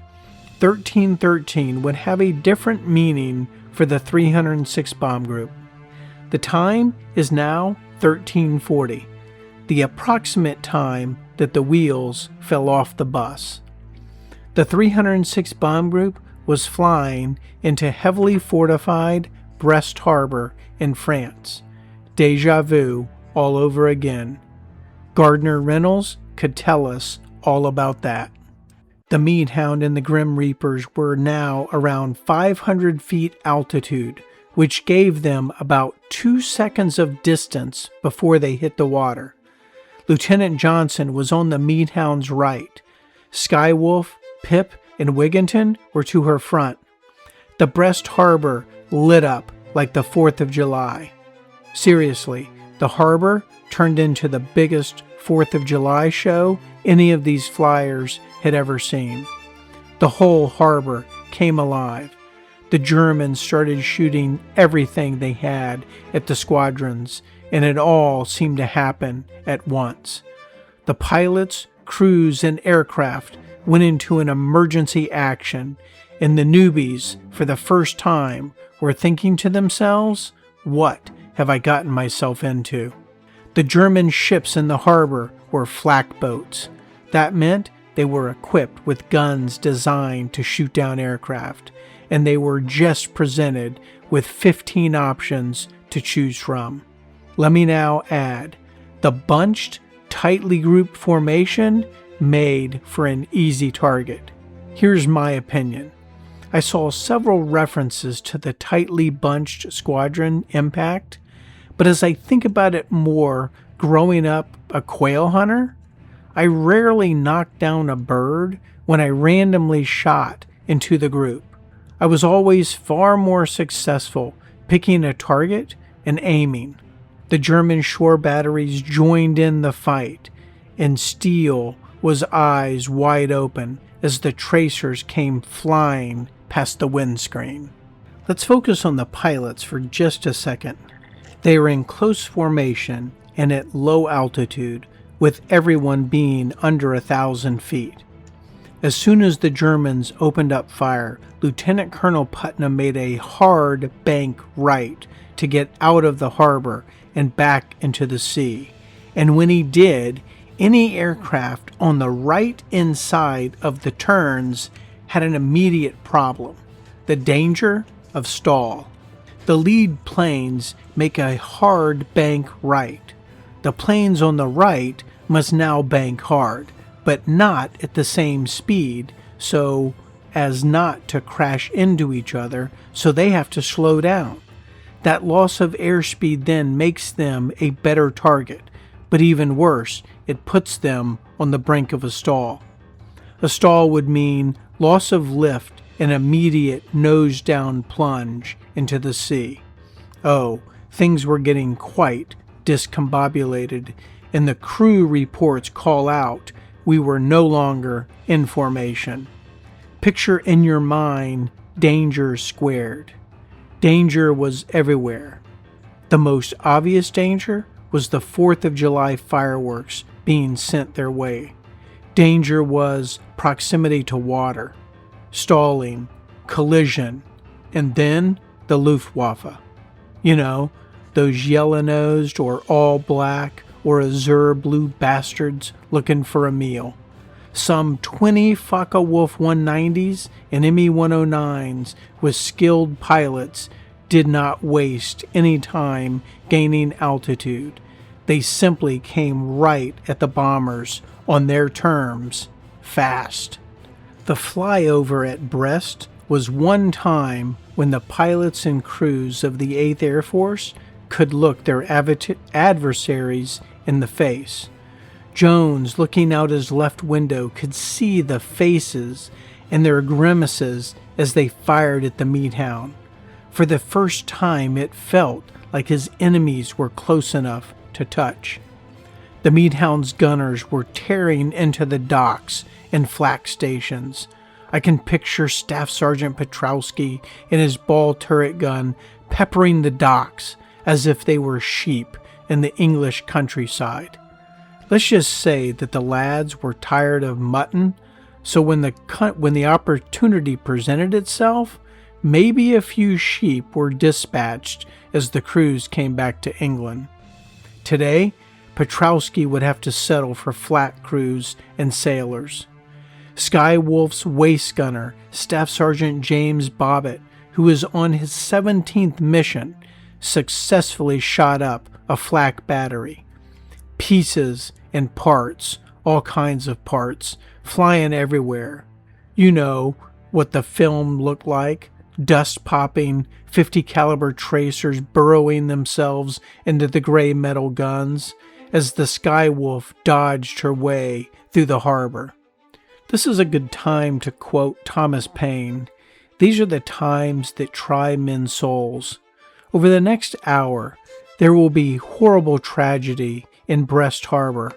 1313 would have a different meaning for the 306 Bomb Group. The time is now 1340, the approximate time that the wheels fell off the bus. The 306 Bomb Group was flying into heavily fortified Brest Harbor in France. Deja vu all over again. Gardner Reynolds could tell us all about that. The Meat Hound and the Grim Reapers were now around 500 feet altitude, which gave them about 2 seconds of distance before they hit the water. Lieutenant Johnson was on the Meat Hound's right. Skywolf, Pip, and Wigginton were to her front. The Brest Harbor lit up like the 4th of July. Seriously, the harbor turned into the biggest 4th of July show any of these flyers had ever seen. The whole harbor came alive. The Germans started shooting everything they had at the squadrons, and it all seemed to happen at once. The pilots, crews, and aircraft went into an emergency action, and the newbies, for the first time, were thinking to themselves, "What have I gotten myself into?" The German ships in the harbor were flak boats. That meant they were equipped with guns designed to shoot down aircraft, and they were just presented with 15 options to choose from. Let me now add, the bunched, tightly grouped formation made for an easy target. Here's my opinion. I saw several references to the tightly bunched squadron impact, but as I think about it more, growing up a quail hunter, I rarely knocked down a bird when I randomly shot into the group. I was always far more successful picking a target and aiming. The German shore batteries joined in the fight, and Steele was eyes wide open as the tracers came flying past the windscreen. Let's focus on the pilots for just a second. They were in close formation and at low altitude, with everyone being under 1,000 feet. As soon as the Germans opened up fire, Lieutenant Colonel Putnam made a hard bank right to get out of the harbor and back into the sea. And when he did, any aircraft on the right inside of the turns had an immediate problem: the danger of stall. The lead planes make a hard bank right. The planes on the right must now bank hard, but not at the same speed so as not to crash into each other, so they have to slow down. That loss of airspeed then makes them a better target, but even worse, it puts them on the brink of a stall. A stall would mean loss of lift and immediate nose-down plunge into the sea. Oh, things were getting quite discombobulated, and the crew reports call out we were no longer in formation. Picture in your mind danger squared. Danger was everywhere. The most obvious danger was the 4th of July fireworks being sent their way. Danger was proximity to water, stalling, collision, and then the Luftwaffe. You know, those yellow-nosed or all-black or azure blue bastards looking for a meal. Some 20 Focke-Wulf 190s and Me-109s with skilled pilots did not waste any time gaining altitude. They simply came right at the bombers on their terms, fast. The flyover at Brest was one time when the pilots and crews of the 8th Air Force could look their adversaries in the face. Jones, looking out his left window, could see the faces and their grimaces as they fired at the Meat Hound. For the first time, it felt like his enemies were close enough to touch. The Meat Hound's gunners were tearing into the docks and flak stations. I can picture Staff Sergeant Petrowski and his ball turret gun peppering the docks as if they were sheep in the English countryside. Let's just say that the lads were tired of mutton, so when the opportunity presented itself, maybe a few sheep were dispatched as the crews came back to England. Today, Petrowski would have to settle for flak crews and sailors. Skywolf's waist gunner, Staff Sergeant James Bobbitt, who was on his 17th mission, successfully shot up a flak battery. Pieces and parts, all kinds of parts, flying everywhere. You know what the film looked like. Dust popping, 50 caliber tracers burrowing themselves into the gray metal guns as the Skywolf dodged her way through the harbor. This is a good time to quote Thomas Paine. These are the times that try men's souls. Over the next hour, there will be horrible tragedy in Brest Harbor,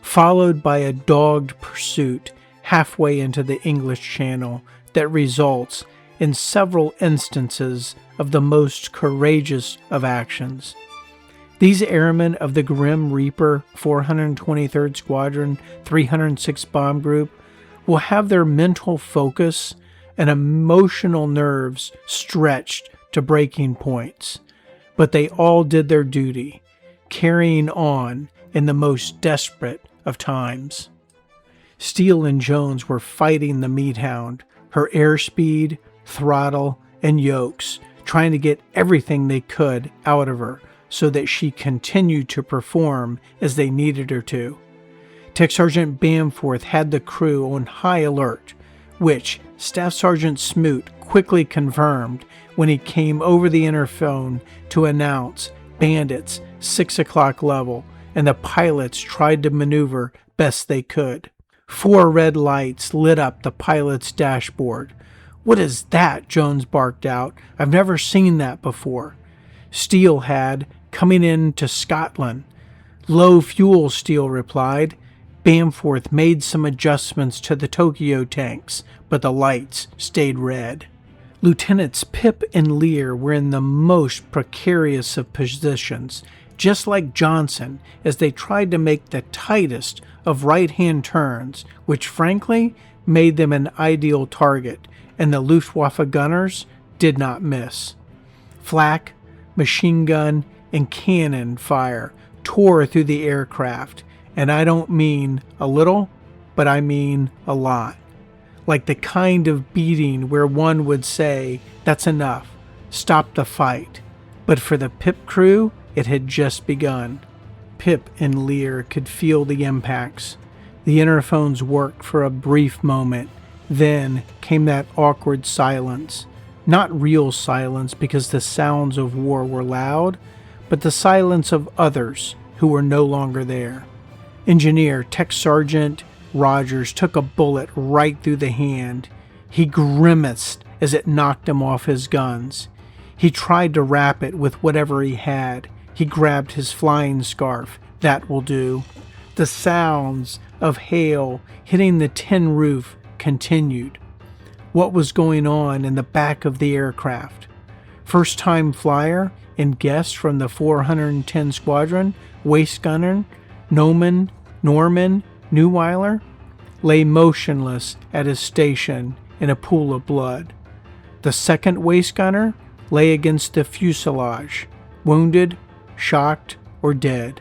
followed by a dogged pursuit halfway into the English Channel that results in several instances of the most courageous of actions. These airmen of the Grim Reaper 423rd Squadron 306 Bomb Group will have their mental focus and emotional nerves stretched to breaking points. But they all did their duty, carrying on in the most desperate of times. Steele and Jones were fighting the Meat Hound, her airspeed, throttle, and yokes, trying to get everything they could out of her so that she continued to perform as they needed her to. Tech Sergeant Bamforth had the crew on high alert, which Staff Sergeant Smoot quickly confirmed when he came over the interphone to announce bandits 6 o'clock level, and the pilots tried to maneuver best they could. 4 red lights lit up the pilot's dashboard. "What is that?" Jones barked out. "I've never seen that before." Steele had, coming into Scotland. "Low fuel," Steele replied. Bamforth made some adjustments to the Tokyo tanks, but the lights stayed red. Lieutenants Pip and Lear were in the most precarious of positions, just like Johnson, as they tried to make the tightest of right-hand turns, which frankly made them an ideal target, and the Luftwaffe gunners did not miss. Flak, machine gun, and cannon fire tore through the aircraft, and I don't mean a little, but I mean a lot. Like the kind of beating where one would say, "That's enough, stop the fight." But for the Pip crew, it had just begun. Pip and Lear could feel the impacts. The interphones worked for a brief moment. Then came that awkward silence. Not real silence because the sounds of war were loud, but the silence of others who were no longer there. Engineer Tech Sergeant Rogers took a bullet right through the hand. He grimaced as it knocked him off his guns. He tried to wrap it with whatever he had. He grabbed his flying scarf. That will do. The sounds of hail hitting the tin roof continued. What was going on in the back of the aircraft? First-time flyer and guest from the 410 Squadron, waist gunner Norman Neuweiler, lay motionless at his station in a pool of blood. The second waist gunner lay against the fuselage, wounded, shocked, or dead.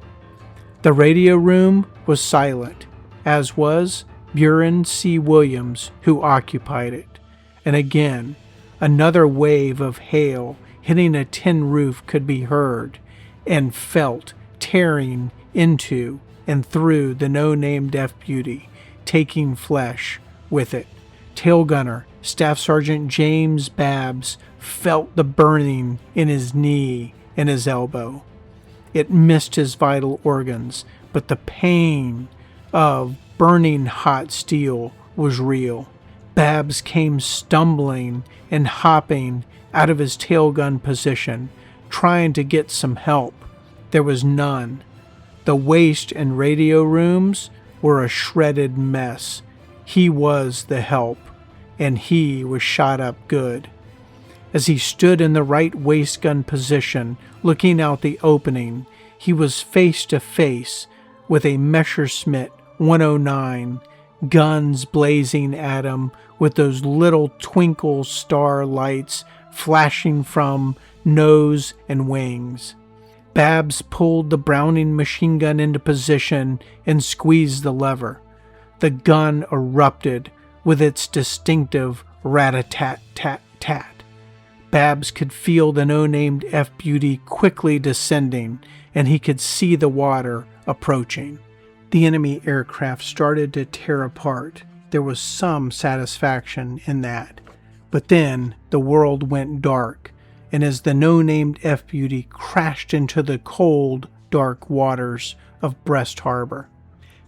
The radio room was silent, as was Buren C. Williams, who occupied it. And again, another wave of hail hitting a tin roof could be heard and felt tearing into and through the no-named F Beauty, taking flesh with it. Tail gunner Staff Sergeant James Babbs felt the burning in his knee and his elbow. It missed his vital organs, but the pain of burning hot steel was real. Babs came stumbling and hopping out of his tailgun position, trying to get some help. There was none. The waist and radio rooms were a shredded mess. He was the help, and he was shot up good. As he stood in the right waist gun position, looking out the opening, he was face to face with a Messerschmitt 109, guns blazing at him with those little twinkle star lights flashing from nose and wings. Babs pulled the Browning machine gun into position and squeezed the lever. The gun erupted with its distinctive rat-a-tat-tat-tat. Babs could feel the no-named F-Beauty quickly descending, and he could see the water approaching. The enemy aircraft started to tear apart. There was some satisfaction in that. But then the world went dark, and as the no-named F-Beauty crashed into the cold, dark waters of Brest Harbor,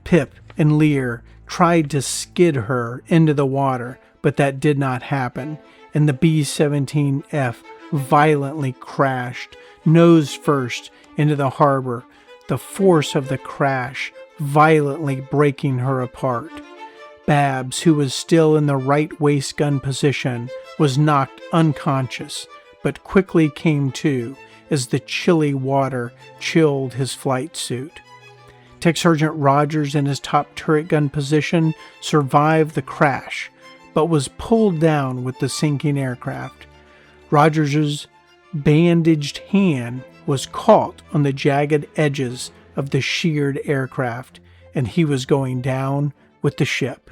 Pip and Lear tried to skid her into the water, but that did not happen, and the B-17 F violently crashed, nose first, into the harbor, the force of the crash violently breaking her apart. Babs, who was still in the right waist gun position, was knocked unconscious, but quickly came to as the chilly water chilled his flight suit. Tech Sergeant Rogers in his top turret gun position survived the crash, but was pulled down with the sinking aircraft. Rogers's bandaged hand was caught on the jagged edges of the sheared aircraft, and he was going down with the ship.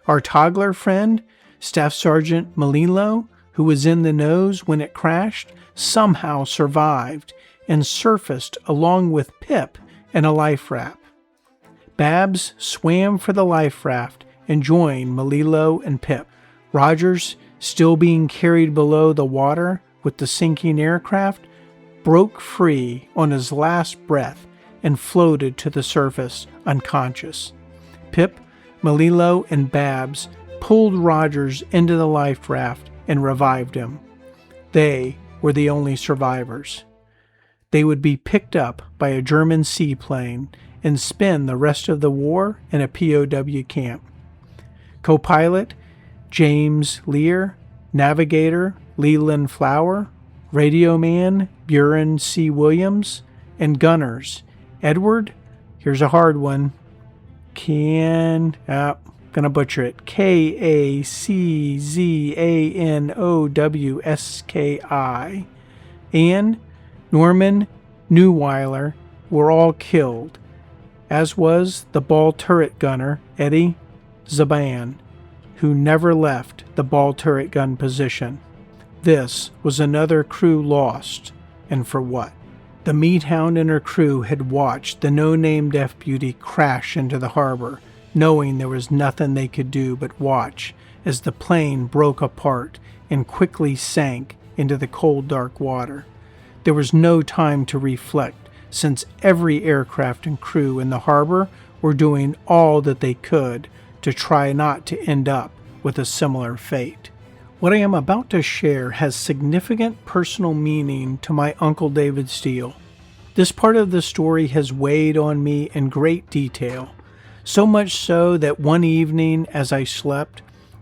Our toddler friend, Staff Sergeant Melillo, who was in the nose when it crashed, somehow survived and surfaced along with Pip in a life raft. Babs swam for the life raft and joined Melillo and Pip. Rogers, still being carried below the water with the sinking aircraft, broke free on his last breath and floated to the surface unconscious. Pip, Melillo, and Babs pulled Rogers into the life raft and revived him. They were the only survivors. They would be picked up by a German seaplane and spend the rest of the war in a POW camp. Co-pilot, James Lear, navigator, Leland Flower, radio man, Buren C. Williams, and gunners, Edward, here's a hard one, gonna butcher it, Kaczanowski, and Norman Neuweiler were all killed, as was the ball turret gunner, Eddie Zaban, who never left the ball turret gun position. This was another crew lost, and for what? The Meat Hound and her crew had watched the no-named F-Beauty crash into the harbor, knowing there was nothing they could do but watch as the plane broke apart and quickly sank into the cold, dark water. There was no time to reflect, since every aircraft and crew in the harbor were doing all that they could to try not to end up with a similar fate. What I am about to share has significant personal meaning to my Uncle David Steele. This part of the story has weighed on me in great detail, so much so that one evening as I slept,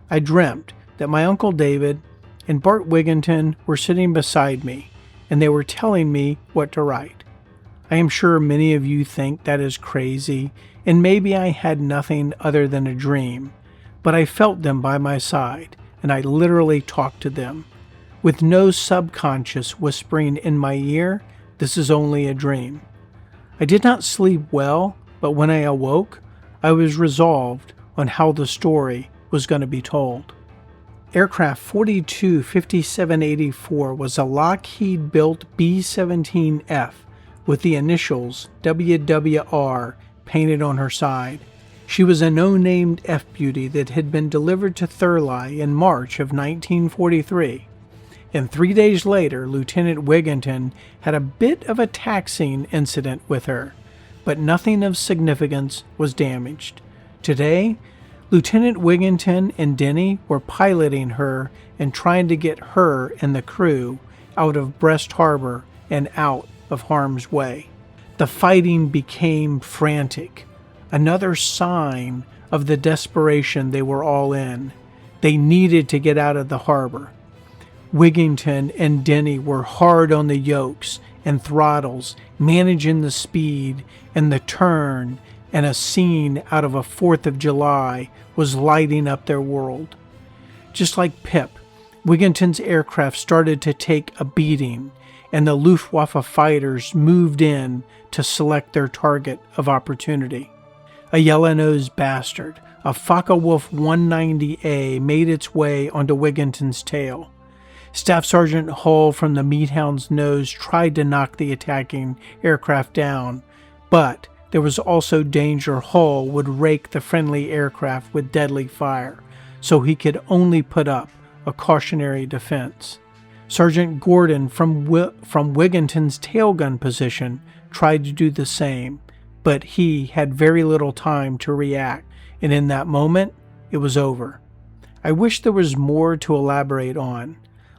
I dreamt that my Uncle David and Bart Wigginton were sitting beside me, and they were telling me what to write. I am sure many of you think that is crazy, and maybe I had nothing other than a dream, but I felt them by my side, and I literally talked to them, with no subconscious whispering in my ear, "This is only a dream." I did not sleep well, but when I awoke, I was resolved on how the story was going to be told. Aircraft 425784 was a Lockheed-built B-17 F with the initials WWR painted on her side. She was a no-named F-Beauty that had been delivered to Thurley in March of 1943. And 3 days later, Lieutenant Wigginton had a bit of a taxiing incident with her, but nothing of significance was damaged. Today, Lieutenant Wigginton and Denny were piloting her and trying to get her and the crew out of Brest Harbor and out of harm's way. The fighting became frantic, another sign of the desperation they were all in. They needed to get out of the harbor. Wigginton and Denny were hard on the yokes and throttles, managing the speed and the turn, and a scene out of a 4th of July was lighting up their world. Just like Pip, Wigginton's aircraft started to take a beating, and the Luftwaffe fighters moved in to select their target of opportunity. A yellow-nosed bastard, a Focke-Wulf 190A, made its way onto Wigginton's tail. Staff Sergeant Hull from the Meat Hound's nose tried to knock the attacking aircraft down, but there was also danger Hull would rake the friendly aircraft with deadly fire, so he could only put up a cautionary defense. Sergeant Gordon from Wigginton's tailgun position tried to do the same, but he had very little time to react, and in that moment, it was over. I wish there was more to elaborate on,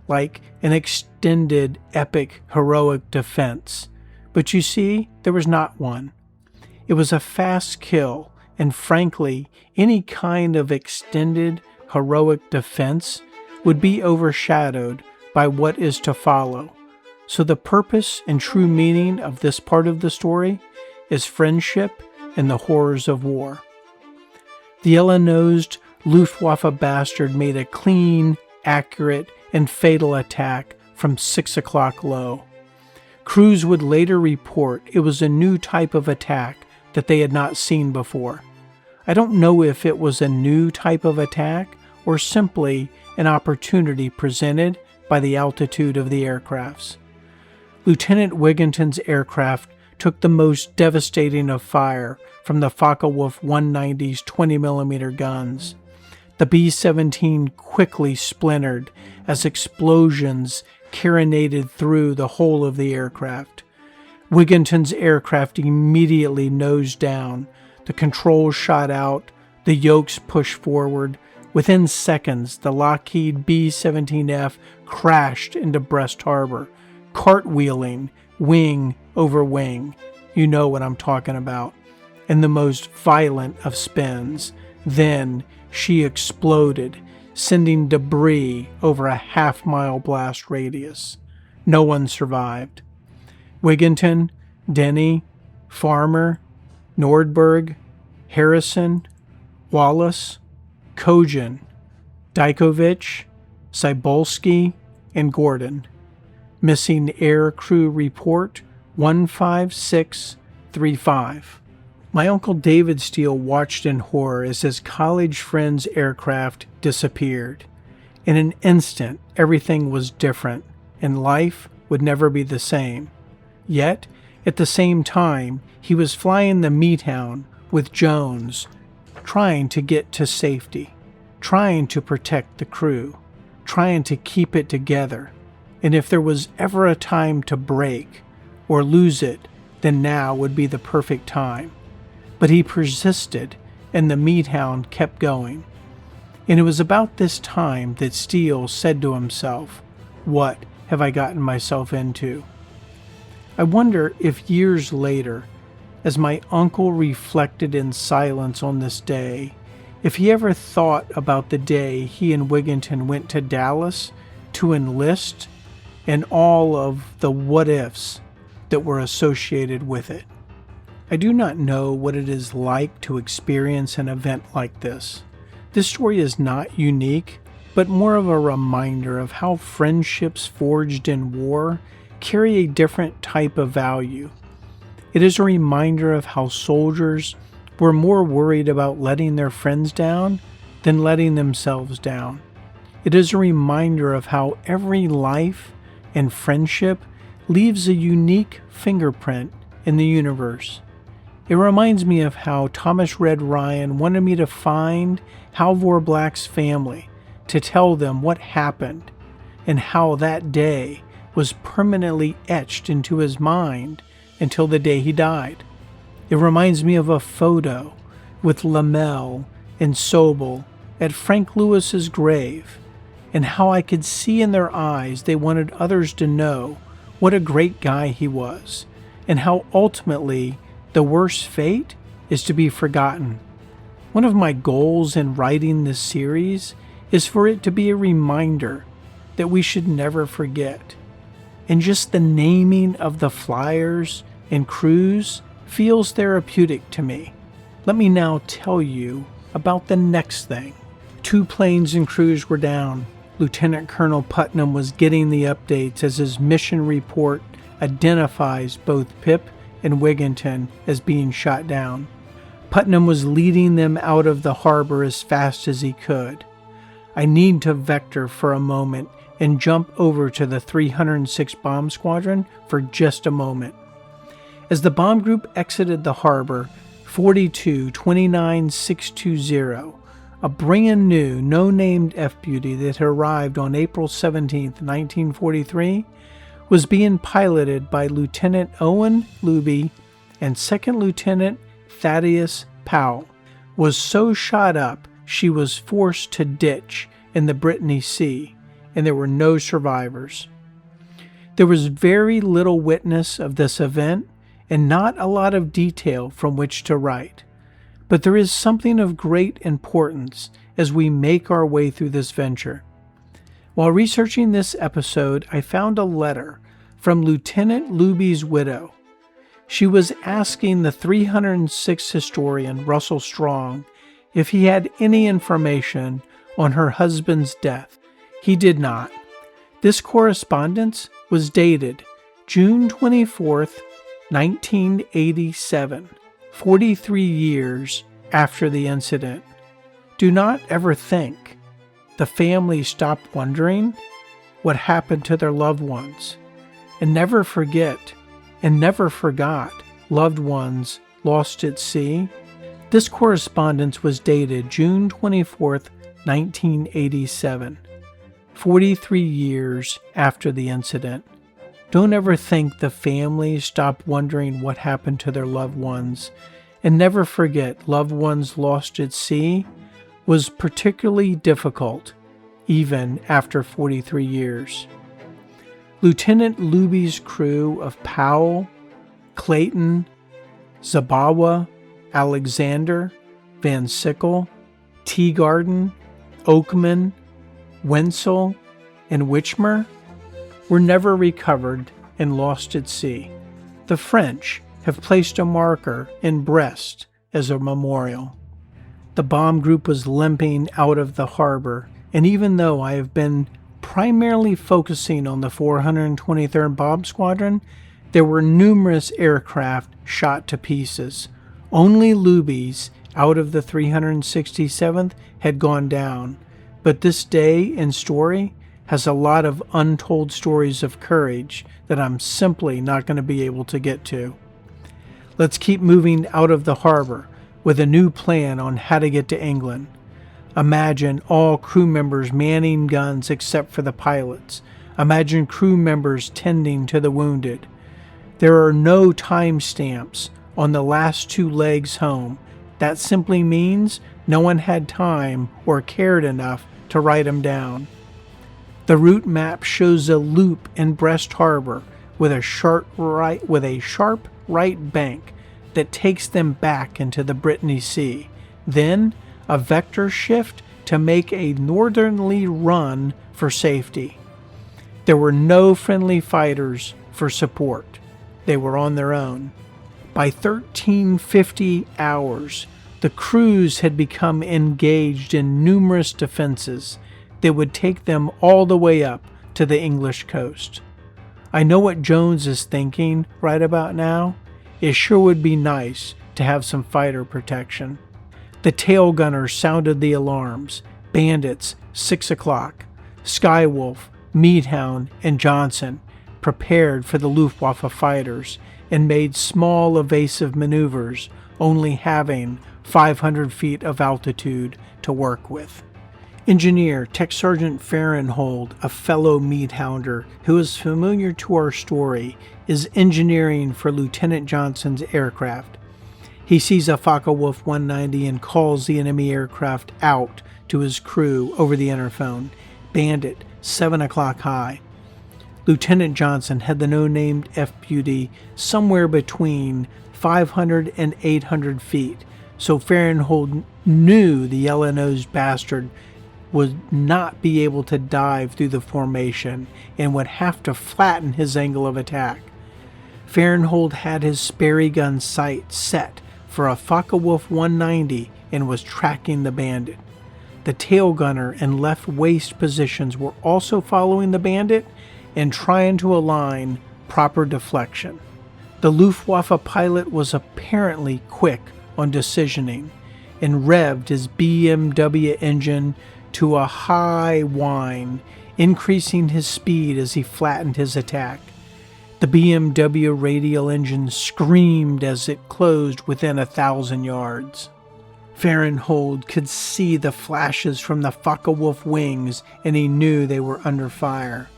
like an extended, epic, heroic defense, but you see, there was not one. It was a fast kill, and frankly, any kind of extended, heroic defense would be overshadowed by what is to follow. So the purpose and true meaning of this part of the story is friendship and the horrors of war. The yellow-nosed Luftwaffe bastard made a clean, accurate, and fatal attack from 6 o'clock low. Crews would later report it was a new type of attack that they had not seen before. I don't know if it was a new type of attack or simply an opportunity presented by the altitude of the aircrafts. Lieutenant Wigginton's aircraft took the most devastating of fire from the Focke-Wulf 190's 20mm guns. The B-17 quickly splintered as explosions carronaded through the whole of the aircraft. Wigginton's aircraft immediately nosed down. The controls shot out, the yokes pushed forward. Within seconds, the Lockheed B-17 F crashed into Brest Harbor, cartwheeling wing over wing. You know what I'm talking about. In the most violent of spins. Then she exploded, sending debris over a half-mile blast radius. No one survived. Wigginton, Denny, Farmer, Nordberg, Harrison, Wallace, Kojin, Dykovich, Cybulski, and Gordon. Missing Air Crew Report 15635. My Uncle David Steele watched in horror as his college friend's aircraft disappeared. In an instant, everything was different, and life would never be the same. Yet, at the same time, he was flying the Meat Hound with Jones, trying to get to safety, trying to protect the crew, trying to keep it together. And if there was ever a time to break or lose it, then now would be the perfect time. But he persisted, and the Meat Hound kept going. And it was about this time that Steele said to himself, "What have I gotten myself into?" I wonder if years later, as my uncle reflected in silence on this day, if he ever thought about the day he and Wigginton went to Dallas to enlist and all of the what-ifs that were associated with it. I do not know what it is like to experience an event like this. This story is not unique, but more of a reminder of how friendships forged in war carry a different type of value. It is a reminder of how soldiers were more worried about letting their friends down than letting themselves down. It is a reminder of how every life and friendship leaves a unique fingerprint in the universe. It reminds me of how Thomas Red Ryan wanted me to find Halvor Black's family to tell them what happened and how that day was permanently etched into his mind until the day he died. It reminds me of a photo with Lamel and Sobel at Frank Lewis's grave, and how I could see in their eyes they wanted others to know what a great guy he was, and how ultimately the worst fate is to be forgotten. One of my goals in writing this series is for it to be a reminder that we should never forget. And just the naming of the flyers and crews feels therapeutic to me. Let me now tell you about the next thing. 2 planes and crews were down. Lieutenant Colonel Putnam was getting the updates as his mission report identifies both Pip and Wigginton as being shot down. Putnam was leading them out of the harbor as fast as he could. I need to vector for a moment and jump over to the 306 Bomb Squadron for just a moment. As the bomb group exited the harbor, 4229620, a brand new, no-named F-Beauty that had arrived on April 17, 1943, was being piloted by Lieutenant Owen Luby and Second Lieutenant Thaddeus Powell, was so shot up she was forced to ditch in the Brittany Sea, and there were no survivors. There was very little witness of this event and not a lot of detail from which to write. But there is something of great importance as we make our way through this venture. While researching this episode, I found a letter from Lieutenant Luby's widow. She was asking the 306 historian Russell Strong if he had any information on her husband's death. He did not. This correspondence was dated June 24th, 1987. 43 years after the incident. Do not ever think the family stopped wondering what happened to their loved ones, and never forget and never forgot loved ones lost at sea. This correspondence was dated June 24th, 1987, 43 years after the incident. Don't ever think the family stopped wondering what happened to their loved ones, and never forget loved ones lost at sea was particularly difficult, even after 43 years. Lieutenant Luby's crew of Powell, Clayton, Zabawa, Alexander, Van Sickle, Teagarden, Oakman, Wenzel, and Witchmer were never recovered and lost at sea. The French have placed a marker in Brest as a memorial. The bomb group was limping out of the harbor, and even though I have been primarily focusing on the 423rd Bomb Squadron, there were numerous aircraft shot to pieces. Only Luby's, out of the 367th, had gone down, but this day and story has a lot of untold stories of courage that I'm simply not going to be able to get to. Let's keep moving out of the harbor with a new plan on how to get to England. Imagine all crew members manning guns except for the pilots. Imagine crew members tending to the wounded. There are no time stamps on the last 2 legs home. That simply means no one had time or cared enough to write them down. The route map shows a loop in Brest Harbor with a sharp right bank that takes them back into the Brittany Sea. Then a vector shift to make a northerly run for safety. There were no friendly fighters for support. They were on their own. By 1350 hours, the crews had become engaged in numerous defenses that would take them all the way up to the English coast. I know what Jones is thinking right about now. It sure would be nice to have some fighter protection. The tail gunners sounded the alarms. Bandits, 6 o'clock. Skywolf, Meat Hound, and Johnson prepared for the Luftwaffe fighters and made small evasive maneuvers, only having 500 feet of altitude to work with. Engineer Tech Sergeant Farrenhold, a fellow Meat Hounder who is familiar to our story, is engineering for Lieutenant Johnson's aircraft. He sees a Focke-Wulf 190 and calls the enemy aircraft out to his crew over the interphone. Bandit, 7 o'clock high. Lieutenant Johnson had the no-named F-Beauty somewhere between 500 and 800 feet, so Fahrenhold knew the yellow-nosed bastard would not be able to dive through the formation and would have to flatten his angle of attack. Fahrenhold had his Sperry gun sight set for a Focke-Wulf 190 and was tracking the bandit. The tail gunner and left waist positions were also following the bandit and trying to align proper deflection. The Luftwaffe pilot was apparently quick on decisioning and revved his BMW engine to a high whine, increasing his speed as he flattened his attack. The BMW radial engine screamed as it closed within 1,000 yards. Fahrenhold could see the flashes from the Focke-Wulf wings, and he knew they were under fire.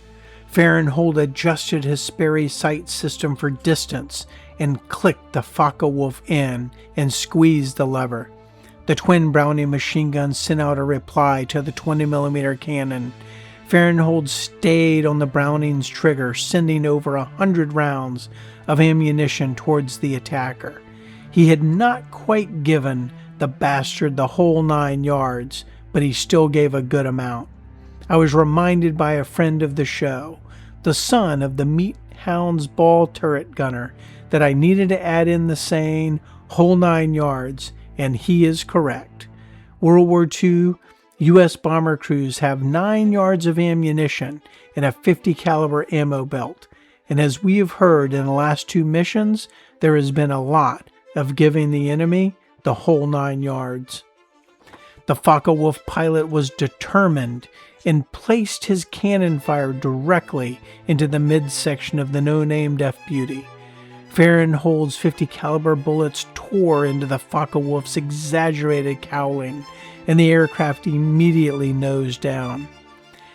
Fahrenhold adjusted his Sperry sight system for distance and clicked the Focke-Wulf in and squeezed the lever. The twin Browning machine guns sent out a reply to the 20mm cannon. Fahrenhold stayed on the Browning's trigger, sending over 100 rounds of ammunition towards the attacker. He had not quite given the bastard the whole 9 yards, but he still gave a good amount. I was reminded by a friend of the show, the son of the Meat Hound's ball turret gunner, that I needed to add in the saying whole 9 yards, and he is correct. World War II U.S. bomber crews have 9 yards of ammunition and a 50 caliber ammo belt, and as we have heard in the last 2 missions, there has been a lot of giving the enemy the whole 9 yards. The Focke-Wulf pilot was determined and placed his cannon fire directly into the midsection of the no-named F-Beauty. Fahrenhold's 50 caliber bullets tore into the Focke-Wulf's exaggerated cowling, and the aircraft immediately nosed down.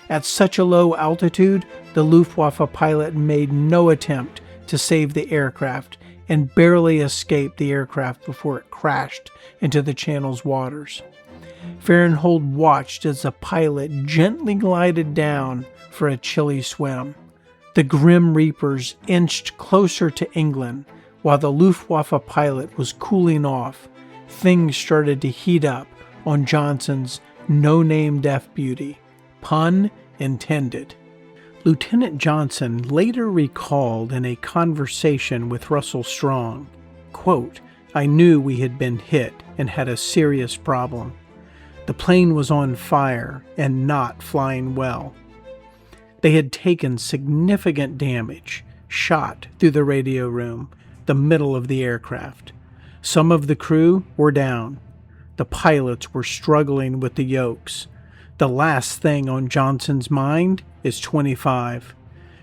At such a low altitude, the Luftwaffe pilot made no attempt to save the aircraft and barely escaped the aircraft before it crashed into the channel's waters. Fahrenhold watched as the pilot gently glided down for a chilly swim. The Grim Reapers inched closer to England while the Luftwaffe pilot was cooling off. Things started to heat up on Johnson's no-named F-Beauty. Pun intended. Lieutenant Johnson later recalled in a conversation with Russell Strong, quote, "I knew we had been hit and had a serious problem. The plane was on fire and not flying well. They had taken significant damage, shot through the radio room, the middle of the aircraft. Some of the crew were down. The pilots were struggling with the yokes. The last thing on Johnson's mind is 25.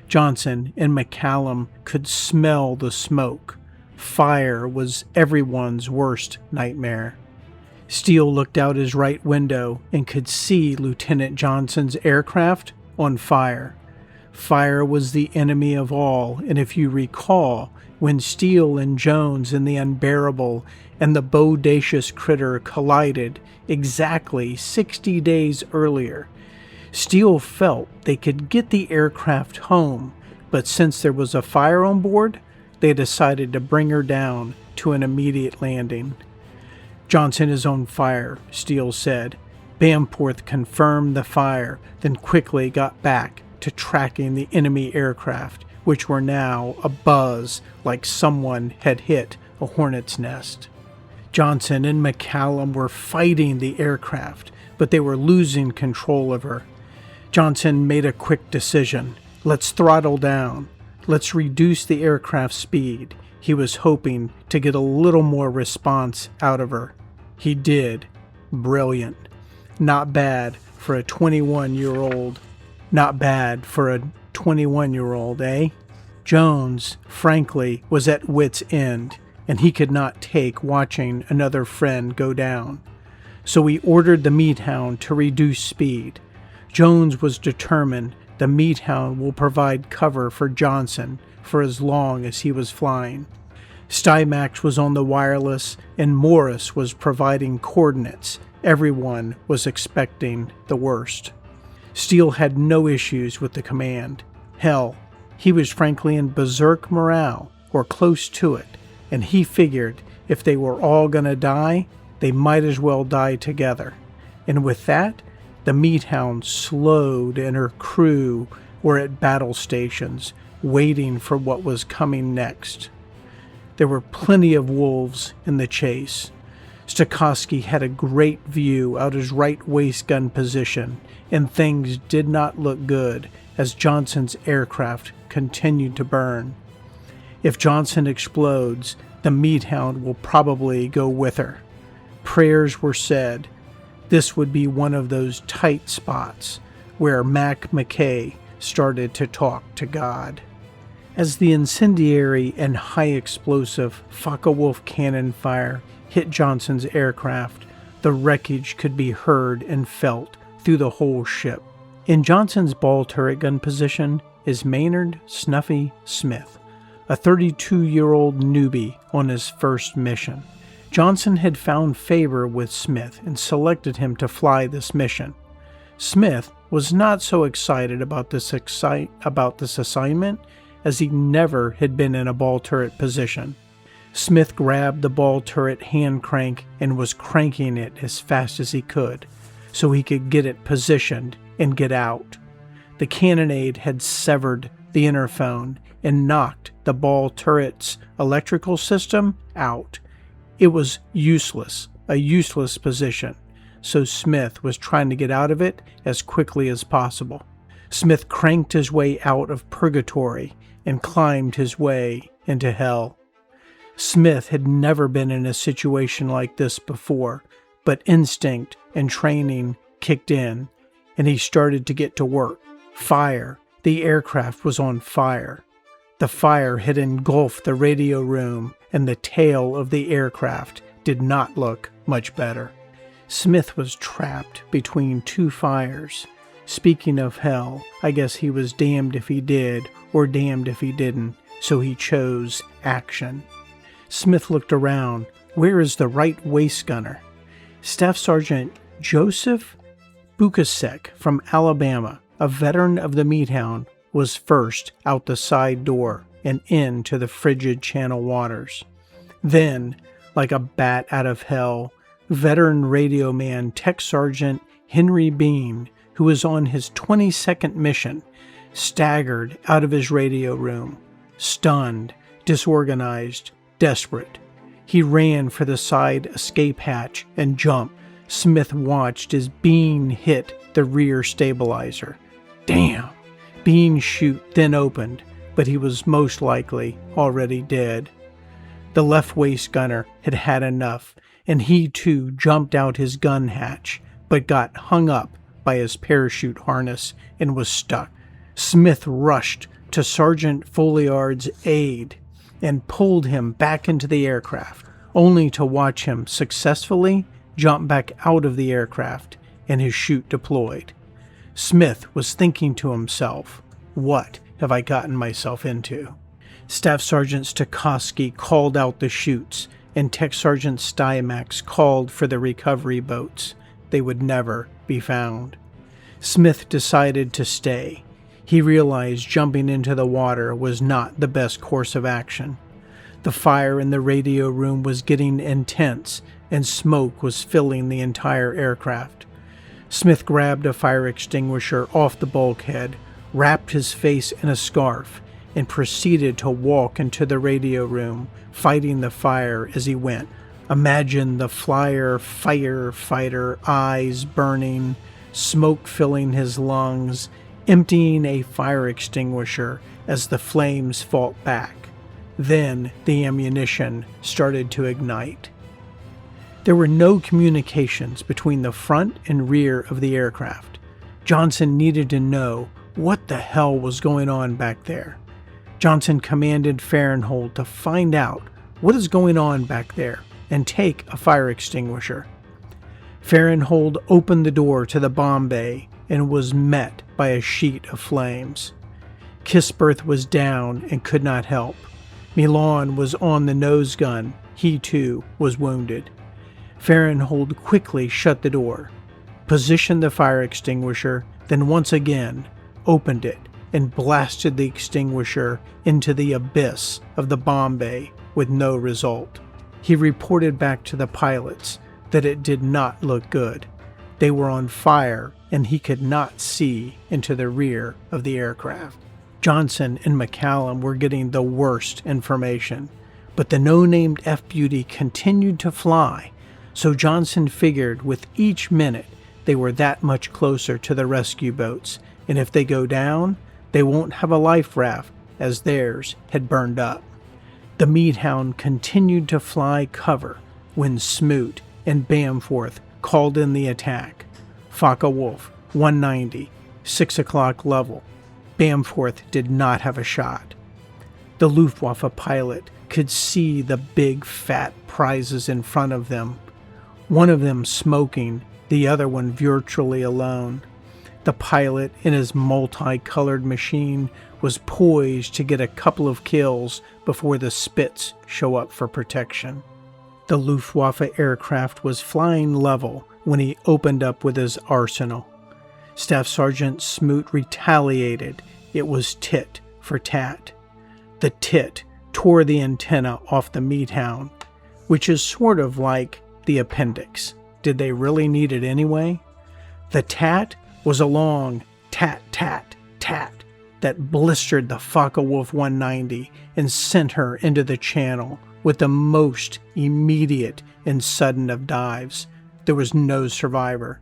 Johnson and McCallum could smell the smoke. Fire was everyone's worst nightmare. Steele looked out his right window and could see Lieutenant Johnson's aircraft on fire. Fire was the enemy of all, and if you recall, when Steele and Jones and the Unbearable and the Bodacious Critter collided exactly 60 days earlier, Steele felt they could get the aircraft home, but since there was a fire on board, they decided to bring her down to an immediate landing. "Johnson is on fire," Steele said. Bamforth confirmed the fire, then quickly got back to tracking the enemy aircraft, which were now abuzz like someone had hit a hornet's nest. Johnson and McCallum were fighting the aircraft, but they were losing control of her. Johnson made a quick decision. Let's throttle down. Let's reduce the aircraft's speed. He was hoping to get a little more response out of her. He did. Brilliant. Not bad for a 21-year-old. Not bad for a 21-year-old, eh? Jones, frankly, was at wit's end, and he could not take watching another friend go down. So he ordered the Meat Hound to reduce speed. Jones was determined the Meat Hound will provide cover for Johnson for as long as he was flying. Stymax was on the wireless, and Morris was providing coordinates. Everyone was expecting the worst. Steele had no issues with the command. Hell, he was frankly in berserk morale, or close to it, and he figured if they were all gonna die, they might as well die together. And with that, the Meat Hound slowed, and her crew were at battle stations, waiting for what was coming next. There were plenty of wolves in the chase. Stokowski had a great view out his right waist gun position, and things did not look good as Johnson's aircraft continued to burn. If Johnson explodes, the Meat Hound will probably go with her. Prayers were said. This would be one of those tight spots where Mac McKay started to talk to God. As the incendiary and high-explosive Focke-Wulf cannon fire hit Johnson's aircraft, the wreckage could be heard and felt through the whole ship. In Johnson's ball turret gun position is Maynard Snuffy Smith, a 32-year-old newbie on his first mission. Johnson had found favor with Smith and selected him to fly this mission. Smith was not so excited about this assignment, as he never had been in a ball turret position. Smith grabbed the ball turret hand crank and was cranking it as fast as he could, so he could get it positioned and get out. The cannonade had severed the interphone and knocked the ball turret's electrical system out. It was useless, a useless position, so Smith was trying to get out of it as quickly as possible. Smith cranked his way out of purgatory and climbed his way into hell. Smith had never been in a situation like this before, but instinct and training kicked in, and he started to get to work. Fire. The aircraft was on fire. The fire had engulfed the radio room, and the tail of the aircraft did not look much better. Smith was trapped between two fires. Speaking of hell, I guess he was damned if he did, or damned if he didn't, so he chose action. Smith looked around. Where is the right waist gunner? Staff Sergeant Joseph Bukasek from Alabama, a veteran of the Meat Hound, was first out the side door and into the frigid channel waters. Then, like a bat out of hell, veteran radio man Tech Sergeant Henry Bean, who was on his 22nd mission, staggered out of his radio room, stunned, disorganized, desperate. He ran for the side escape hatch and jumped. Smith watched as Bean hit the rear stabilizer. Damn! Bean's chute then opened, but he was most likely already dead. The left waist gunner had had enough, and he too jumped out his gun hatch, but got hung up by his parachute harness and was stuck. Smith rushed to Sergeant Folliard's aid and pulled him back into the aircraft, only to watch him successfully jump back out of the aircraft and his chute deployed. Smith was thinking to himself, what have I gotten myself into? Staff Sergeant Stokowski called out the chutes, and Tech Sergeant Stymax called for the recovery boats. They would never be found. Smith decided to stay. He realized jumping into the water was not the best course of action. The fire in the radio room was getting intense, and smoke was filling the entire aircraft. Smith grabbed a fire extinguisher off the bulkhead, wrapped his face in a scarf, and proceeded to walk into the radio room, fighting the fire as he went. Imagine the firefighter eyes burning, smoke filling his lungs, emptying a fire extinguisher as the flames fought back. Then the ammunition started to ignite. There were no communications between the front and rear of the aircraft. Johnson needed to know what the hell was going on back there. Johnson commanded Farrenhold to find out what is going on back there and take a fire extinguisher. Farrenhold opened the door to the bomb bay and was met by a sheet of flames. Kisberth was down and could not help. Milan was on the nose gun. He too was wounded. Fahrenhold quickly shut the door, positioned the fire extinguisher, then once again opened it and blasted the extinguisher into the abyss of the bomb bay with no result. He reported back to the pilots that it did not look good. They were on fire and he could not see into the rear of the aircraft. Johnson and McCallum were getting the worst information, but the no-named F-Beauty continued to fly, so Johnson figured with each minute they were that much closer to the rescue boats, and if they go down, they won't have a life raft as theirs had burned up. The Meat Hound continued to fly cover when Smoot and Bamforth called in the attack. Focke-Wulf, 190, 6 o'clock level. Bamforth did not have a shot. The Luftwaffe pilot could see the big fat prizes in front of them, one of them smoking, the other one virtually alone. The pilot in his multicolored machine was poised to get a couple of kills before the Spitz show up for protection. The Luftwaffe aircraft was flying level when he opened up with his arsenal. Staff Sergeant Smoot retaliated. It was tit for tat. The tit tore the antenna off the Meat Hound, which is sort of like the appendix. Did they really need it anyway? The tat was a long tat, tat, tat that blistered the Focke-Wulf 190 and sent her into the channel with the most immediate and sudden of dives. There was no survivor.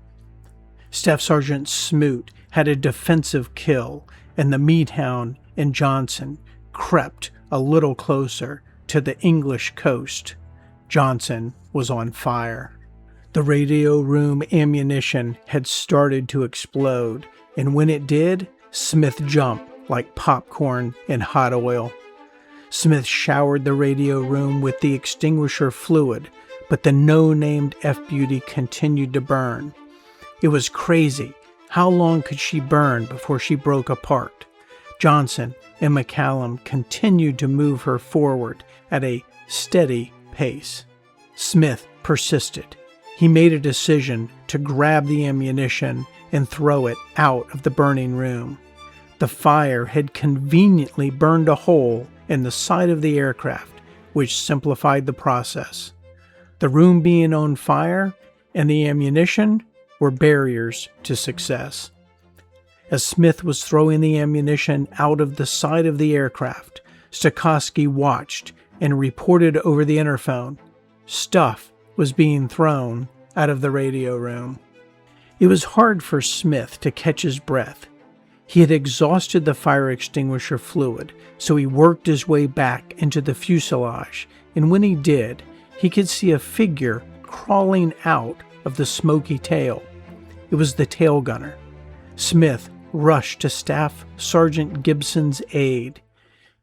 Staff Sergeant Smoot had a defensive kill, and the Meat Hound and Johnson crept a little closer to the English coast. Johnson was on fire. The radio room ammunition had started to explode, and when it did, Smith jumped like popcorn in hot oil. Smith showered the radio room with the extinguisher fluid, but the no-named F-Beauty continued to burn. It was crazy. How long could she burn before she broke apart? Johnson and McCallum continued to move her forward at a steady pace. Smith persisted. He made a decision to grab the ammunition and throw it out of the burning room. The fire had conveniently burned a hole in the side of the aircraft, which simplified the process. The room being on fire and the ammunition were barriers to success. As Smith was throwing the ammunition out of the side of the aircraft, Stokowski watched and reported over the interphone. Stuff was being thrown out of the radio room. It was hard for Smith to catch his breath. He had exhausted the fire extinguisher fluid, so he worked his way back into the fuselage, and when he did, he could see a figure crawling out of the smoky tail. It was the tail gunner. Smith rushed to Staff Sergeant Gibson's aid.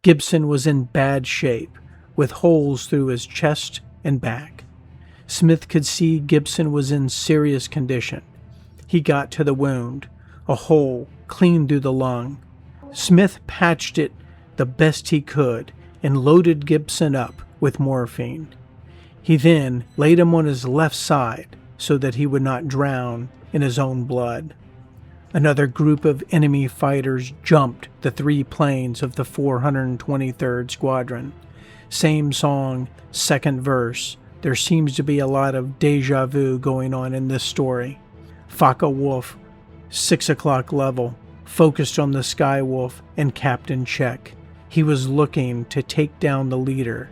Gibson was in bad shape, with holes through his chest and back. Smith could see Gibson was in serious condition. He got to the wound, a hole clean through the lung. Smith patched it the best he could and loaded Gibson up with morphine. He then laid him on his left side so that he would not drown in his own blood. Another group of enemy fighters jumped the 3 planes of the 423rd Squadron. Same song, second verse. There seems to be a lot of deja vu going on in this story. Focke-Wulf, 6 o'clock level, focused on the Skywolf and Captain Check. He was looking to take down the leader,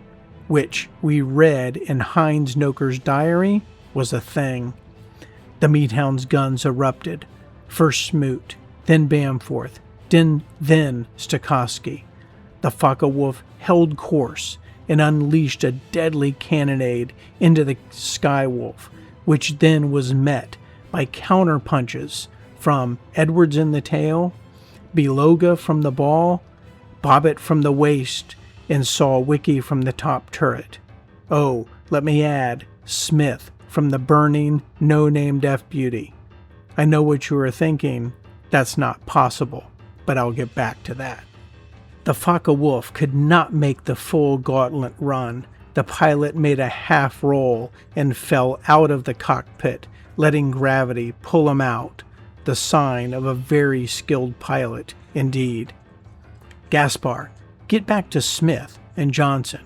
which we read in Heinz Noker's diary was a thing. The Meat Hound's guns erupted. First Smoot, then Bamforth, then Stokowski. The Focke-Wulf held course and unleashed a deadly cannonade into the Skywolf, which then was met by counterpunches from Edwards in the tail, Beloga from the ball, Bobbitt from the waist, and Sawicki from the top turret. Oh, let me add, Smith from the burning, no-named F-Beauty. I know what you are thinking. That's not possible, but I'll get back to that. The Focke-Wulf could not make the full gauntlet run. The pilot made a half roll and fell out of the cockpit, letting gravity pull him out, the sign of a very skilled pilot indeed. Gaspar, get back to Smith and Johnson.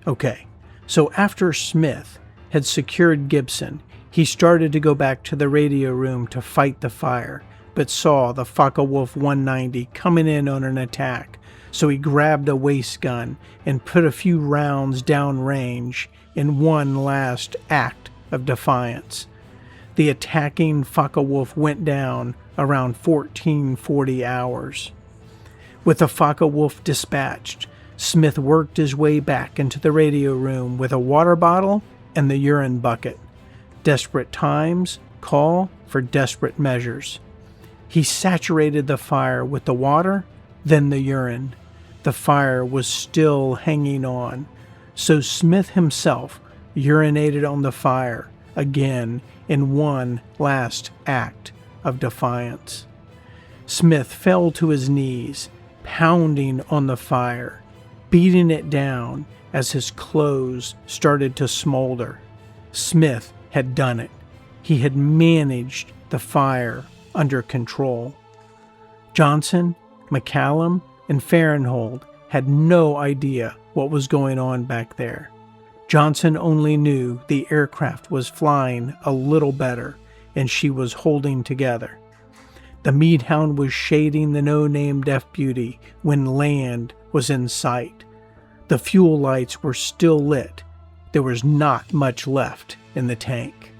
Okay, so after Smith had secured Gibson, he started to go back to the radio room to fight the fire, but saw the Focke-Wulf 190 coming in on an attack, so he grabbed a waist gun and put a few rounds downrange in one last act of defiance. The attacking Focke-Wulf went down around 1440 hours. With the Focke-Wulf dispatched, Smith worked his way back into the radio room with a water bottle and the urine bucket. Desperate times call for desperate measures. He saturated the fire with the water, then the urine. The fire was still hanging on, so Smith himself urinated on the fire again in one last act of defiance. Smith fell to his knees, pounding on the fire, beating it down as his clothes started to smolder. Smith had done it. He had managed the fire under control. Johnson, McCallum, and Farenhold had no idea what was going on back there. Johnson only knew the aircraft was flying a little better and she was holding together. The Meat Hound was shading the no-named F-Beauty when land was in sight. The fuel lights were still lit. There was not much left in the tank.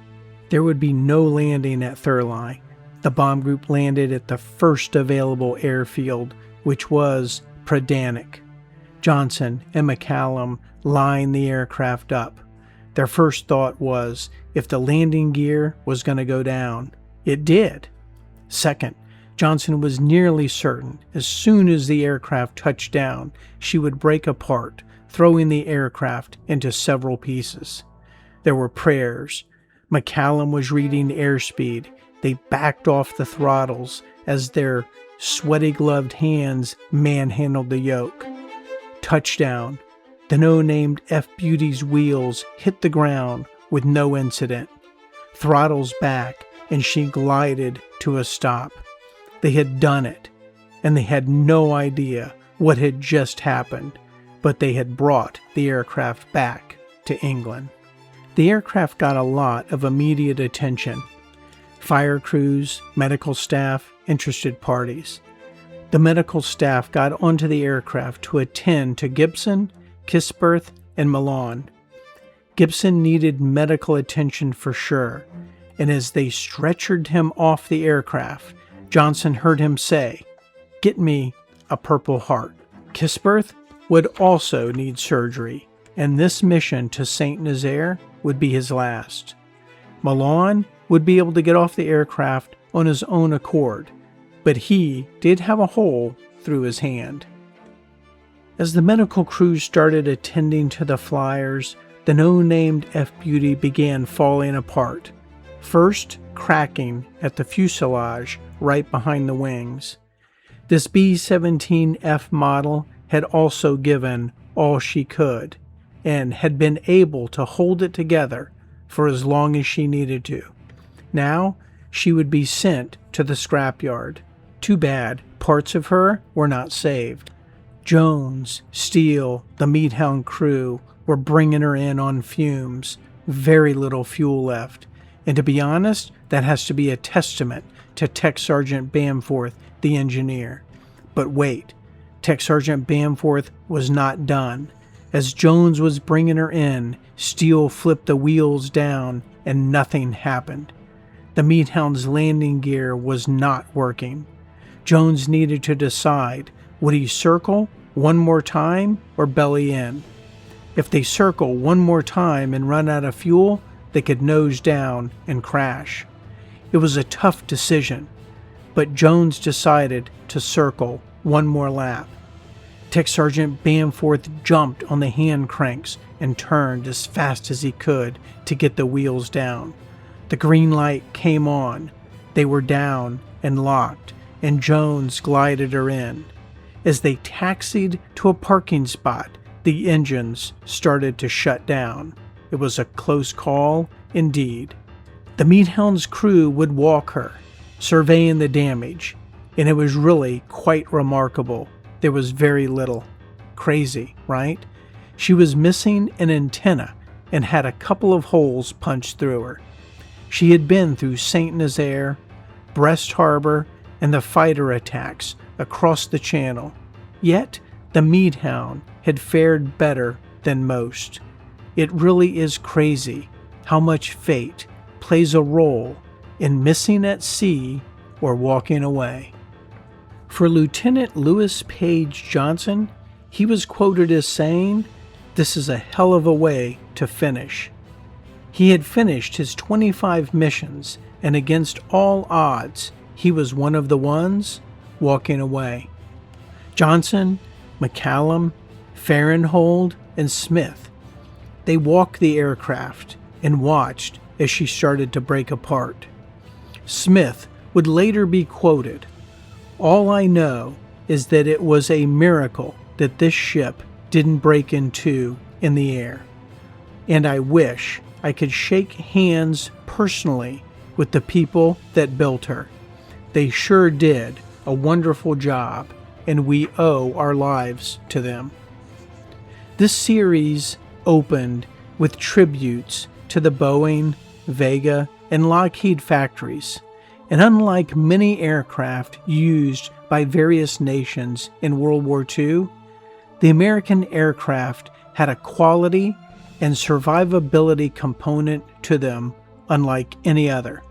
There would be no landing at Thurley. The bomb group landed at the first available airfield, which was Predannick. Johnson and McCallum lined the aircraft up. Their first thought was if the landing gear was going to go down. It did. Second, Johnson was nearly certain as soon as the aircraft touched down, she would break apart, throwing the aircraft into several pieces. There were prayers. McCallum was reading airspeed. They backed off the throttles as their sweaty-gloved hands manhandled the yoke. Touchdown. The no-named F-Beauty's wheels hit the ground with no incident. Throttles back, and she glided to a stop. They had done it, and they had no idea what had just happened, but they had brought the aircraft back to England. The aircraft got a lot of immediate attention. Fire crews, medical staff, interested parties. The medical staff got onto the aircraft to attend to Gibson, Kisberth, and Milan. Gibson needed medical attention for sure, and as they stretchered him off the aircraft, Johnson heard him say, "Get me a Purple Heart." Kisberth would also need surgery, and this mission to Saint Nazaire would be his last. Milan would be able to get off the aircraft on his own accord, but he did have a hole through his hand. As the medical crews started attending to the flyers, the no-named F-Beauty began falling apart, first cracking at the fuselage right behind the wings. This B-17 F model had also given all she could, and had been able to hold it together for as long as she needed to. Now, she would be sent to the scrapyard. Too bad parts of her were not saved. Jones, Steele, the Meat Hound crew were bringing her in on fumes, very little fuel left. And to be honest, that has to be a testament to Tech Sergeant Bamforth, the engineer. But wait, Tech Sergeant Bamforth was not done. As Jones was bringing her in, Steele flipped the wheels down and nothing happened. The Meat Hound's landing gear was not working. Jones needed to decide, would he circle one more time or belly in? If they circle one more time and run out of fuel, they could nose down and crash. It was a tough decision, but Jones decided to circle one more lap. Tech Sergeant Bamforth jumped on the hand cranks and turned as fast as he could to get the wheels down. The green light came on. They were down and locked, and Jones glided her in. As they taxied to a parking spot, the engines started to shut down. It was a close call indeed. The Meat Hound's crew would walk her, surveying the damage, and it was really quite remarkable. There was very little. Crazy, right? She was missing an antenna and had a couple of holes punched through her. She had been through Saint Nazaire, Brest Harbor, and the fighter attacks across the channel. Yet, the Meat Hound had fared better than most. It really is crazy how much fate plays a role in missing at sea or walking away. For Lieutenant Lewis Page Johnson, he was quoted as saying, "This is a hell of a way to finish." He had finished his 25 missions, and against all odds, he was one of the ones walking away. Johnson, McCallum, Farenhold, and Smith, they walked the aircraft and watched as she started to break apart. Smith would later be quoted, "All I know is that it was a miracle that this ship didn't break in two in the air, and I wish I could shake hands personally with the people that built her. They sure did a wonderful job, and we owe our lives to them." This series opened with tributes to the Boeing, Vega, and Lockheed factories, and unlike many aircraft used by various nations in World War II, the American aircraft had a quality and survivability component to them unlike any other.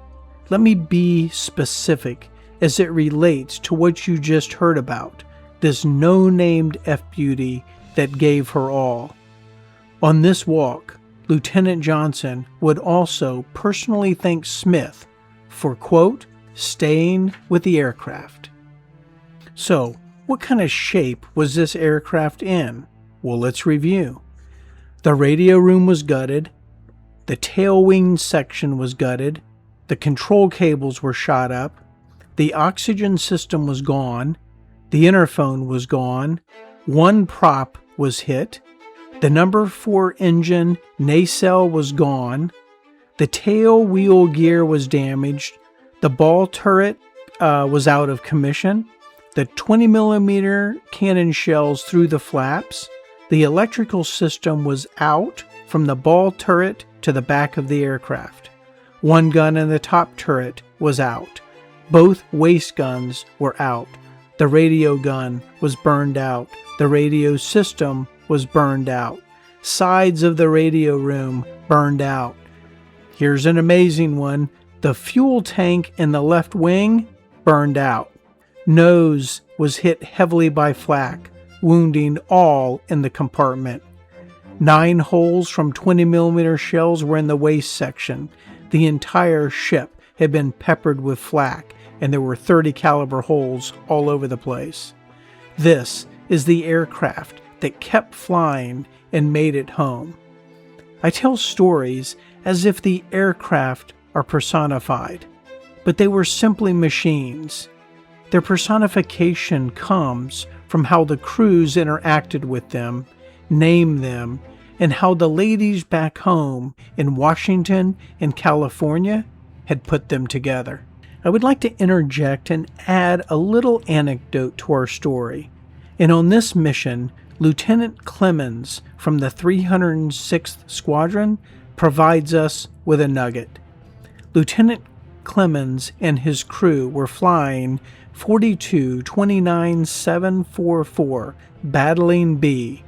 Let me be specific as it relates to what you just heard about, this no-named F-Beauty that gave her all. On this walk, Lieutenant Johnson would also personally thank Smith for, quote, "staying with the aircraft." So, what kind of shape was this aircraft in? Well, let's review. The radio room was gutted, the tail wing section was gutted, the control cables were shot up, the oxygen system was gone, the interphone was gone, one prop was hit, the number 4 engine nacelle was gone, the tail wheel gear was damaged, the ball turret was out of commission, the 20mm cannon shells through the flaps, the electrical system was out from the ball turret to the back of the aircraft. One gun in the top turret was out. Both waist guns were out. The radio gun was burned out. The radio system was burned out. Sides of the radio room burned out. Here's an amazing one. The fuel tank in the left wing burned out. Nose was hit heavily by flak, wounding all in the compartment. 9 holes from 20mm shells were in the waist section. The entire ship had been peppered with flak, and there were .30 caliber holes all over the place. This is the aircraft that kept flying and made it home. I tell stories as if the aircraft are personified, but they were simply machines. Their personification comes from how the crews interacted with them, named them, and how the ladies back home in Washington and California had put them together. I would like to interject and add a little anecdote to our story. And on this mission, Lieutenant Clemens from the 306th Squadron provides us with a nugget. Lieutenant Clemens and his crew were flying 42-29744 Battling B,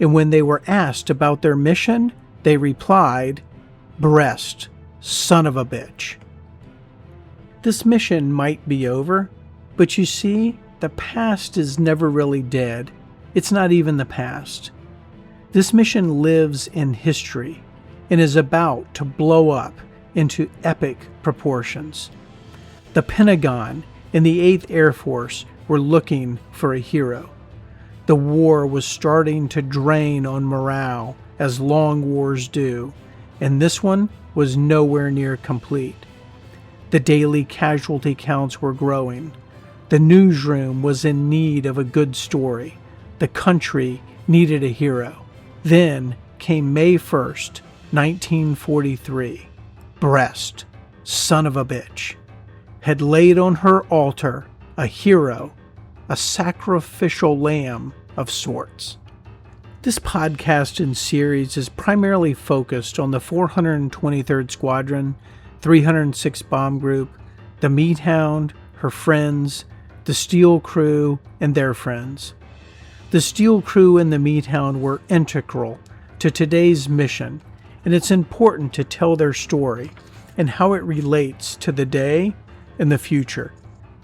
and when they were asked about their mission, they replied, "Brest, son of a bitch." This mission might be over, but you see, the past is never really dead. It's not even the past. This mission lives in history and is about to blow up into epic proportions. The Pentagon and the 8th Air Force were looking for a hero. The war was starting to drain on morale, as long wars do, and this one was nowhere near complete. The daily casualty counts were growing. The newsroom was in need of a good story. The country needed a hero. Then came May 1st, 1943. Brest, son of a bitch, had laid on her altar a hero, a sacrificial lamb of sorts. This podcast and series is primarily focused on the 423rd Squadron, 306th Bomb Group, the Meat Hound, her friends, the Steele crew, and their friends. The Steele crew and the Meat Hound were integral to today's mission, and it's important to tell their story and how it relates to the day and the future.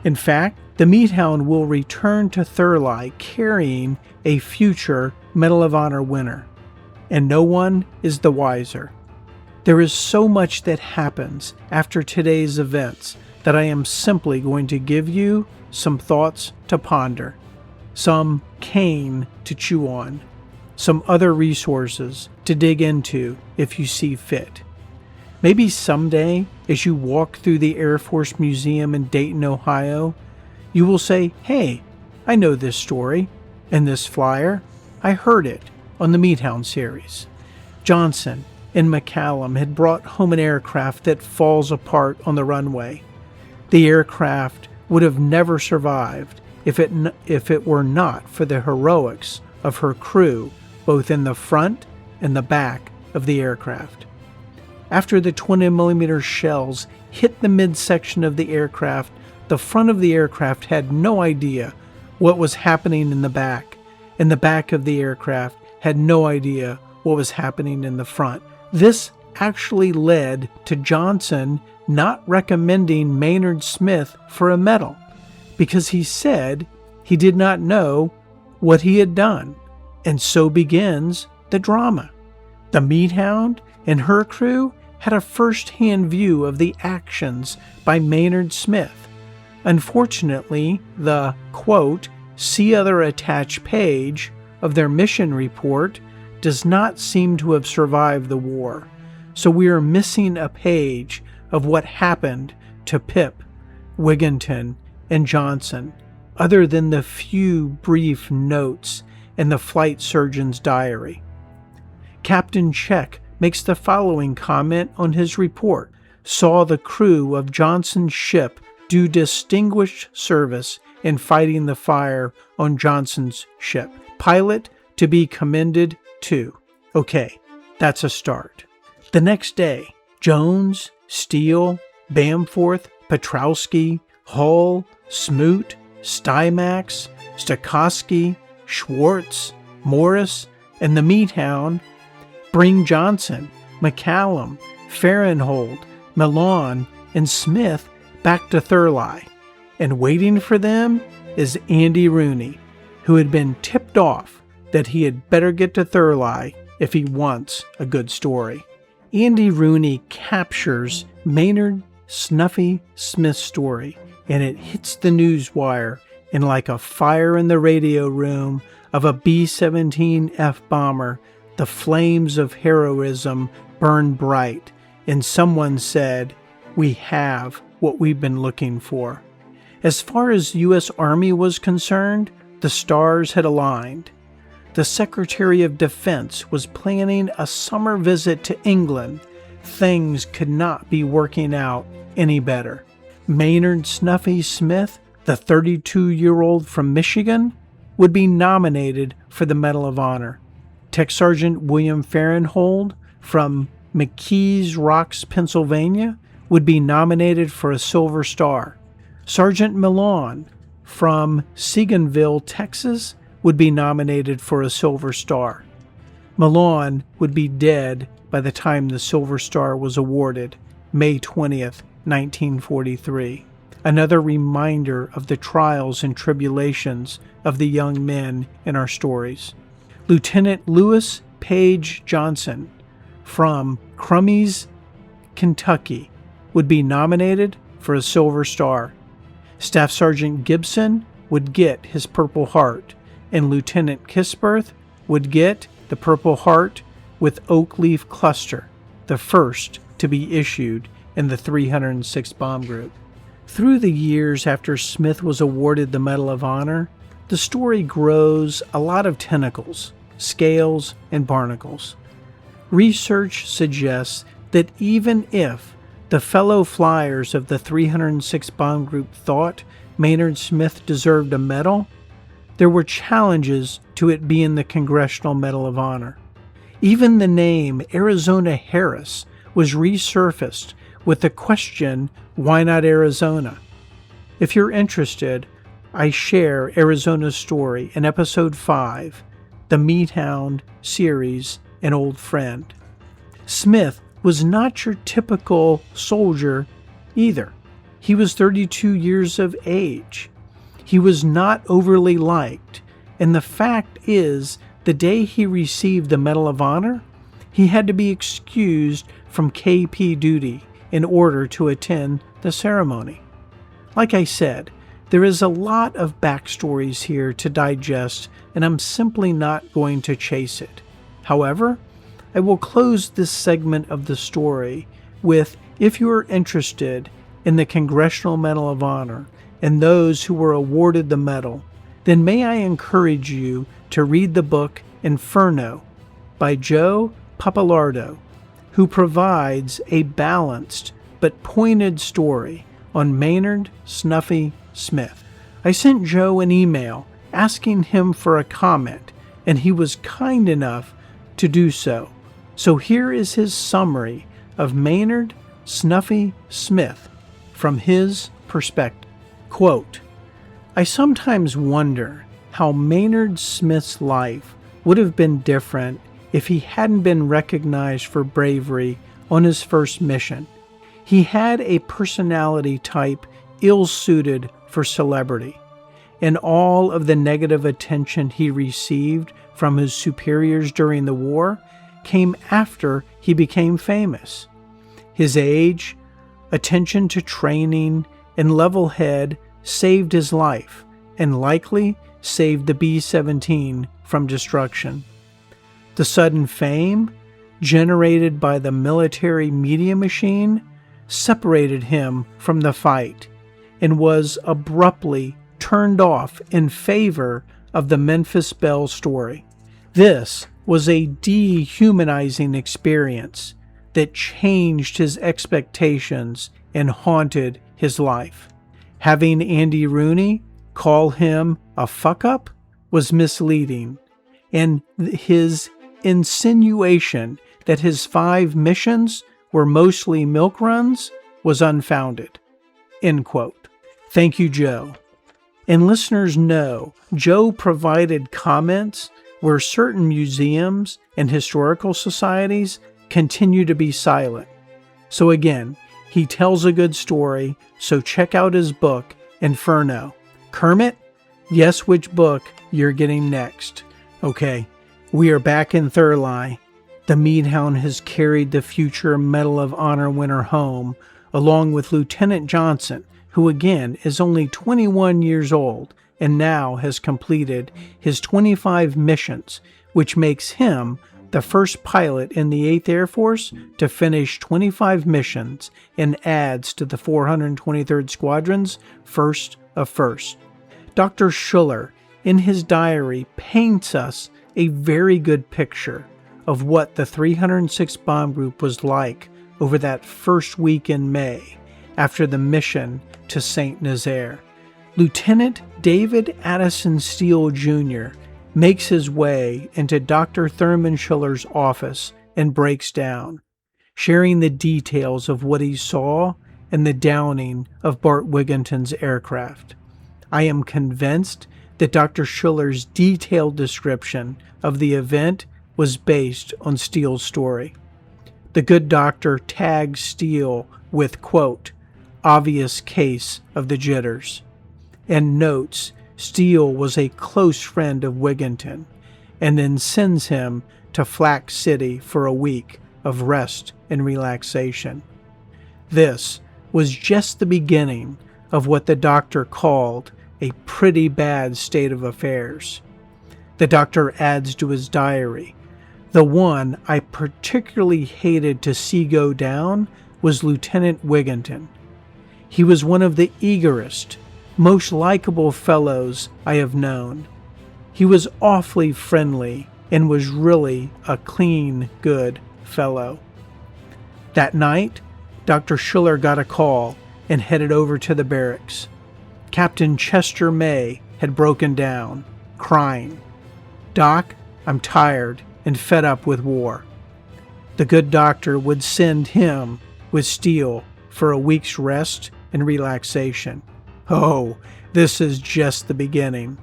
In fact, the Meat Hound will return to Thurley carrying a future Medal of Honor winner, and no one is the wiser. There is so much that happens after today's events that I am simply going to give you some thoughts to ponder, some cane to chew on, some other resources to dig into if you see fit. Maybe someday, as you walk through the Air Force Museum in Dayton, Ohio, you will say, "Hey, I know this story and this flyer. I heard it on the Meat Hound series." Johnson and McCallum had brought home an aircraft that falls apart on the runway. The aircraft would have never survived if it were not for the heroics of her crew, both in the front and the back of the aircraft. After the 20mm shells hit the midsection of the aircraft, the front of the aircraft had no idea what was happening in the back, and the back of the aircraft had no idea what was happening in the front. This actually led to Johnson not recommending Maynard Smith for a medal, because he said he did not know what he had done. And so begins the drama. The Meat Hound and her crew had a first-hand view of the actions by Maynard Smith. Unfortunately, the, quote, "see other attached" page of their mission report does not seem to have survived the war, so we are missing a page of what happened to Pip, Wigginton, and Johnson, other than the few brief notes in the flight surgeon's diary. Captain Check makes the following comment on his report: "Saw the crew of Johnson's ship do distinguished service in fighting the fire on Johnson's ship. Pilot to be commended too." Okay, that's a start. The next day, Jones, Steele, Bamforth, Petrowski, Hull, Smoot, Stymax, Stokowski, Schwartz, Morris, and the Meat Hound bring Johnson, McCallum, Farenhold, Milan, and Smith back to Thurley, and waiting for them is Andy Rooney, who had been tipped off that he had better get to Thurley if he wants a good story. Andy Rooney captures Maynard Snuffy Smith's story, and it hits the newswire, and like a fire in the radio room of a B-17 F bomber, the flames of heroism burn bright, and someone said, "We have what we've been looking for." As far as the U.S. Army was concerned, the stars had aligned. The Secretary of Defense was planning a summer visit to England. Things could not be working out any better. Maynard Snuffy Smith, the 32-year-old from Michigan, would be nominated for the Medal of Honor. Tech Sergeant William Farenhold from McKees Rocks, Pennsylvania, would be nominated for a Silver Star. Sergeant Milan from Seagonville, Texas, would be nominated for a Silver Star. Milan would be dead by the time the Silver Star was awarded, May 20th, 1943. Another reminder of the trials and tribulations of the young men in our stories. Lieutenant Lewis Page Johnson from Crummies, Kentucky, would be nominated for a Silver Star. Staff Sergeant Gibson would get his Purple Heart, and Lieutenant Kisberth would get the Purple Heart with Oak Leaf Cluster, the first to be issued in the 306th Bomb Group. Through the years after Smith was awarded the Medal of Honor, the story grows a lot of tentacles, scales, and barnacles. Research suggests that even if the fellow flyers of the 306 Bomb Group thought Maynard Smith deserved a medal, there were challenges to it being the Congressional Medal of Honor. Even the name Arizona Harris was resurfaced with the question, why not Arizona? If you're interested, I share Arizona's story in Episode 5, the Meat Hound series, An Old Friend. Smith was not your typical soldier either. He was 32 years of age. He was not overly liked, and the fact is, the day he received the Medal of Honor, he had to be excused from KP duty in order to attend the ceremony. Like I said, there is a lot of backstories here to digest, and I'm simply not going to chase it. However, I will close this segment of the story with, if you are interested in the Congressional Medal of Honor and those who were awarded the medal, then may I encourage you to read the book Inferno by Joe Papalardo, who provides a balanced but pointed story on Maynard Snuffy Smith. I sent Joe an email asking him for a comment, and he was kind enough to do so. So here is his summary of Maynard Snuffy Smith from his perspective. Quote, I sometimes wonder how Maynard Smith's life would have been different if he hadn't been recognized for bravery on his first mission. He had a personality type ill-suited for celebrity, and all of the negative attention he received from his superiors during the war came after he became famous. His age, attention to training, and level head saved his life, and likely saved the B-17 from destruction. The sudden fame generated by the military media machine separated him from the fight and was abruptly turned off in favor of the Memphis Belle story. This was a dehumanizing experience that changed his expectations and haunted his life. Having Andy Rooney call him a fuck-up was misleading, and his insinuation that his 5 missions were mostly milk runs was unfounded. End quote. Thank you, Joe. And listeners know Joe provided comments where certain museums and historical societies continue to be silent. So again, he tells a good story, so check out his book, Inferno. Kermit, guess which book you're getting next. Okay, we are back in Thurley. The Meat Hound has carried the future Medal of Honor winner home, along with Lieutenant Johnson, who again is only 21 years old and now has completed his 25 missions, which makes him the first pilot in the 8th Air Force to finish 25 missions and adds to the 423rd Squadron's first of first. Dr. Schuller, in his diary, paints us a very good picture of what the 306 Bomb Group was like over that first week in May after the mission to Saint Nazaire. Lieutenant David Addison Steele Jr. makes his way into Dr. Thurman Schuller's office and breaks down, sharing the details of what he saw and the downing of Bart Wigginton's aircraft. I am convinced that Dr. Schuller's detailed description of the event was based on Steele's story. The good doctor tags Steele with, quote, obvious case of the jitters, and notes Steele was a close friend of Wigginton, and then sends him to Flax City for a week of rest and relaxation. This was just the beginning of what the doctor called a pretty bad state of affairs. The doctor adds to his diary, the one I particularly hated to see go down was Lieutenant Wigginton. He was one of the eagerest, most likable fellows I have known. He was awfully friendly and was really a clean, good fellow. That night, Dr. Schuller got a call and headed over to the barracks. Captain Chester May had broken down, crying, "Doc, I'm tired and fed up with war." The good doctor would send him with Steele for a week's rest and relaxation. Oh, this is just the beginning.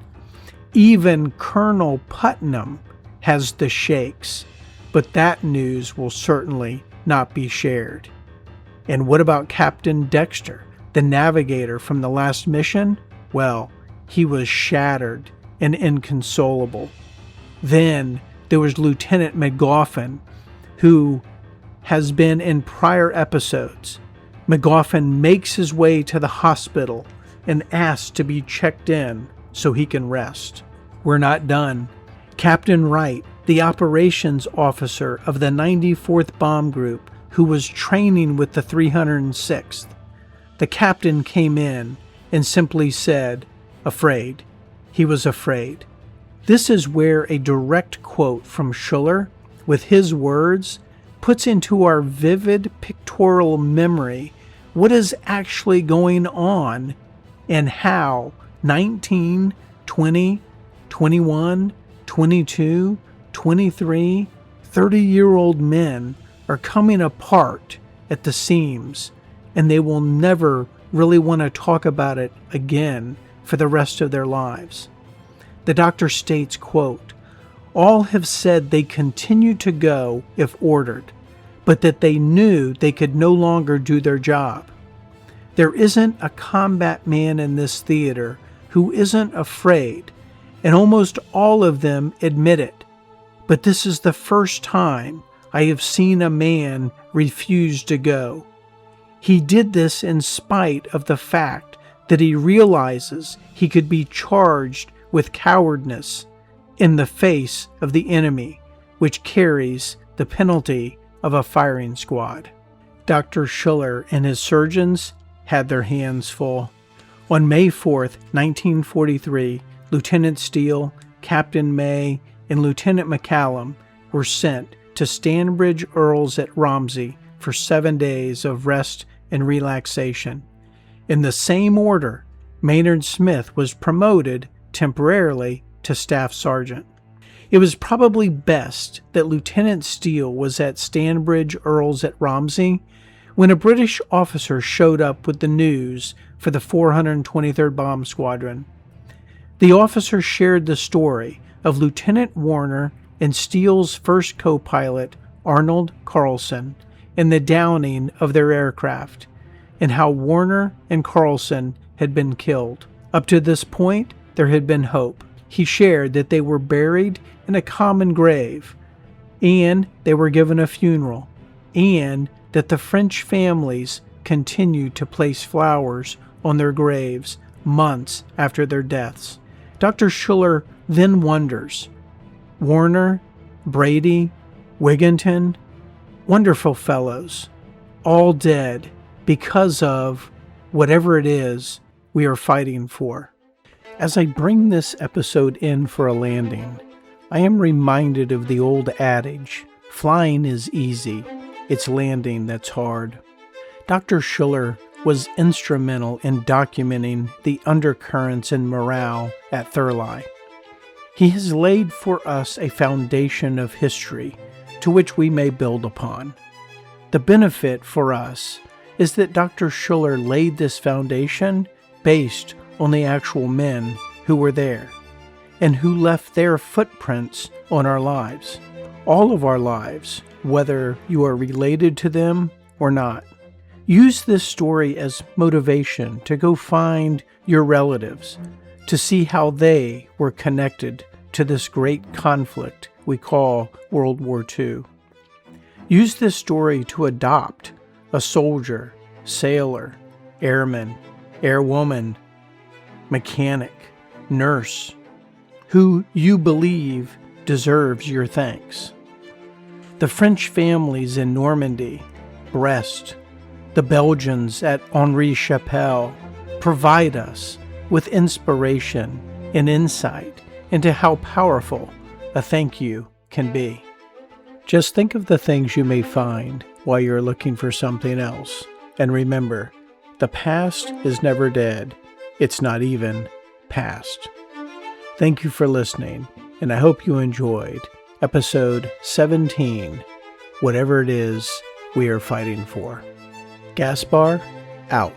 Even Colonel Putnam has the shakes, but that news will certainly not be shared. And what about Captain Dexter, the navigator from the last mission? Well, he was shattered and inconsolable. Then there was Lieutenant McGoffin, who has been in prior episodes. McGoffin makes his way to the hospital and asks to be checked in so he can rest. We're not done. Captain Wright, the operations officer of the 94th Bomb Group, who was training with the 306th. The captain came in and simply said, "Afraid." He was afraid. This is where a direct quote from Schuller, with his words, puts into our vivid pictorial memory what is actually going on and how 19, 20, 21, 22, 23, 30-year-old men are coming apart at the seams, and they will never really want to talk about it again for the rest of their lives. The doctor states, quote, "All have said they continue to go if ordered, but that they knew they could no longer do their job. There isn't a combat man in this theater who isn't afraid, and almost all of them admit it. But this is the first time I have seen a man refuse to go. He did this in spite of the fact that he realizes he could be charged with cowardice in the face of the enemy, which carries the penalty of a firing squad." Dr. Schuller and his surgeons had their hands full. On May 4th, 1943, Lieutenant Steele, Captain May, and Lieutenant McCallum were sent to Stanbridge Earls at Romsey for 7 days of rest and relaxation. In the same order, Maynard Smith was promoted temporarily to Staff Sergeant. It was probably best that Lieutenant Steele was at Stanbridge Earls at Romsey when a British officer showed up with the news for the 423rd Bomb Squadron. The officer shared the story of Lieutenant Warner and Steele's first co-pilot, Arnold Carlson, and the downing of their aircraft, and how Warner and Carlson had been killed. Up to this point, there had been hope. He shared that they were buried in a common grave, and they were given a funeral, and that the French families continued to place flowers on their graves months after their deaths. Dr. Schuller then wonders, Warner, Brady, Wigginton, wonderful fellows, all dead because of whatever it is we are fighting for. As I bring this episode in for a landing, I am reminded of the old adage, flying is easy, it's landing that's hard. Dr. Schuller was instrumental in documenting the undercurrents and morale at Thurley. He has laid for us a foundation of history to which we may build upon. The benefit for us is that Dr. Schuller laid this foundation based on the actual men who were there and who left their footprints on our lives. All of our lives, whether you are related to them or not. Use this story as motivation to go find your relatives, to see how they were connected to this great conflict we call World War II. Use this story to adopt a soldier, sailor, airman, airwoman, mechanic, nurse, who you believe deserves your thanks. The French families in Normandy, Brest, The Belgians at Henri Chapelle provide us with inspiration and insight into how powerful a thank you can be. Just think of the things you may find while you're looking for something else. And remember, the past is never dead. It's not even past. Thank you for listening, and I hope you enjoyed episode 17, Whatever It Is We Are Fighting For. Gaspar, out.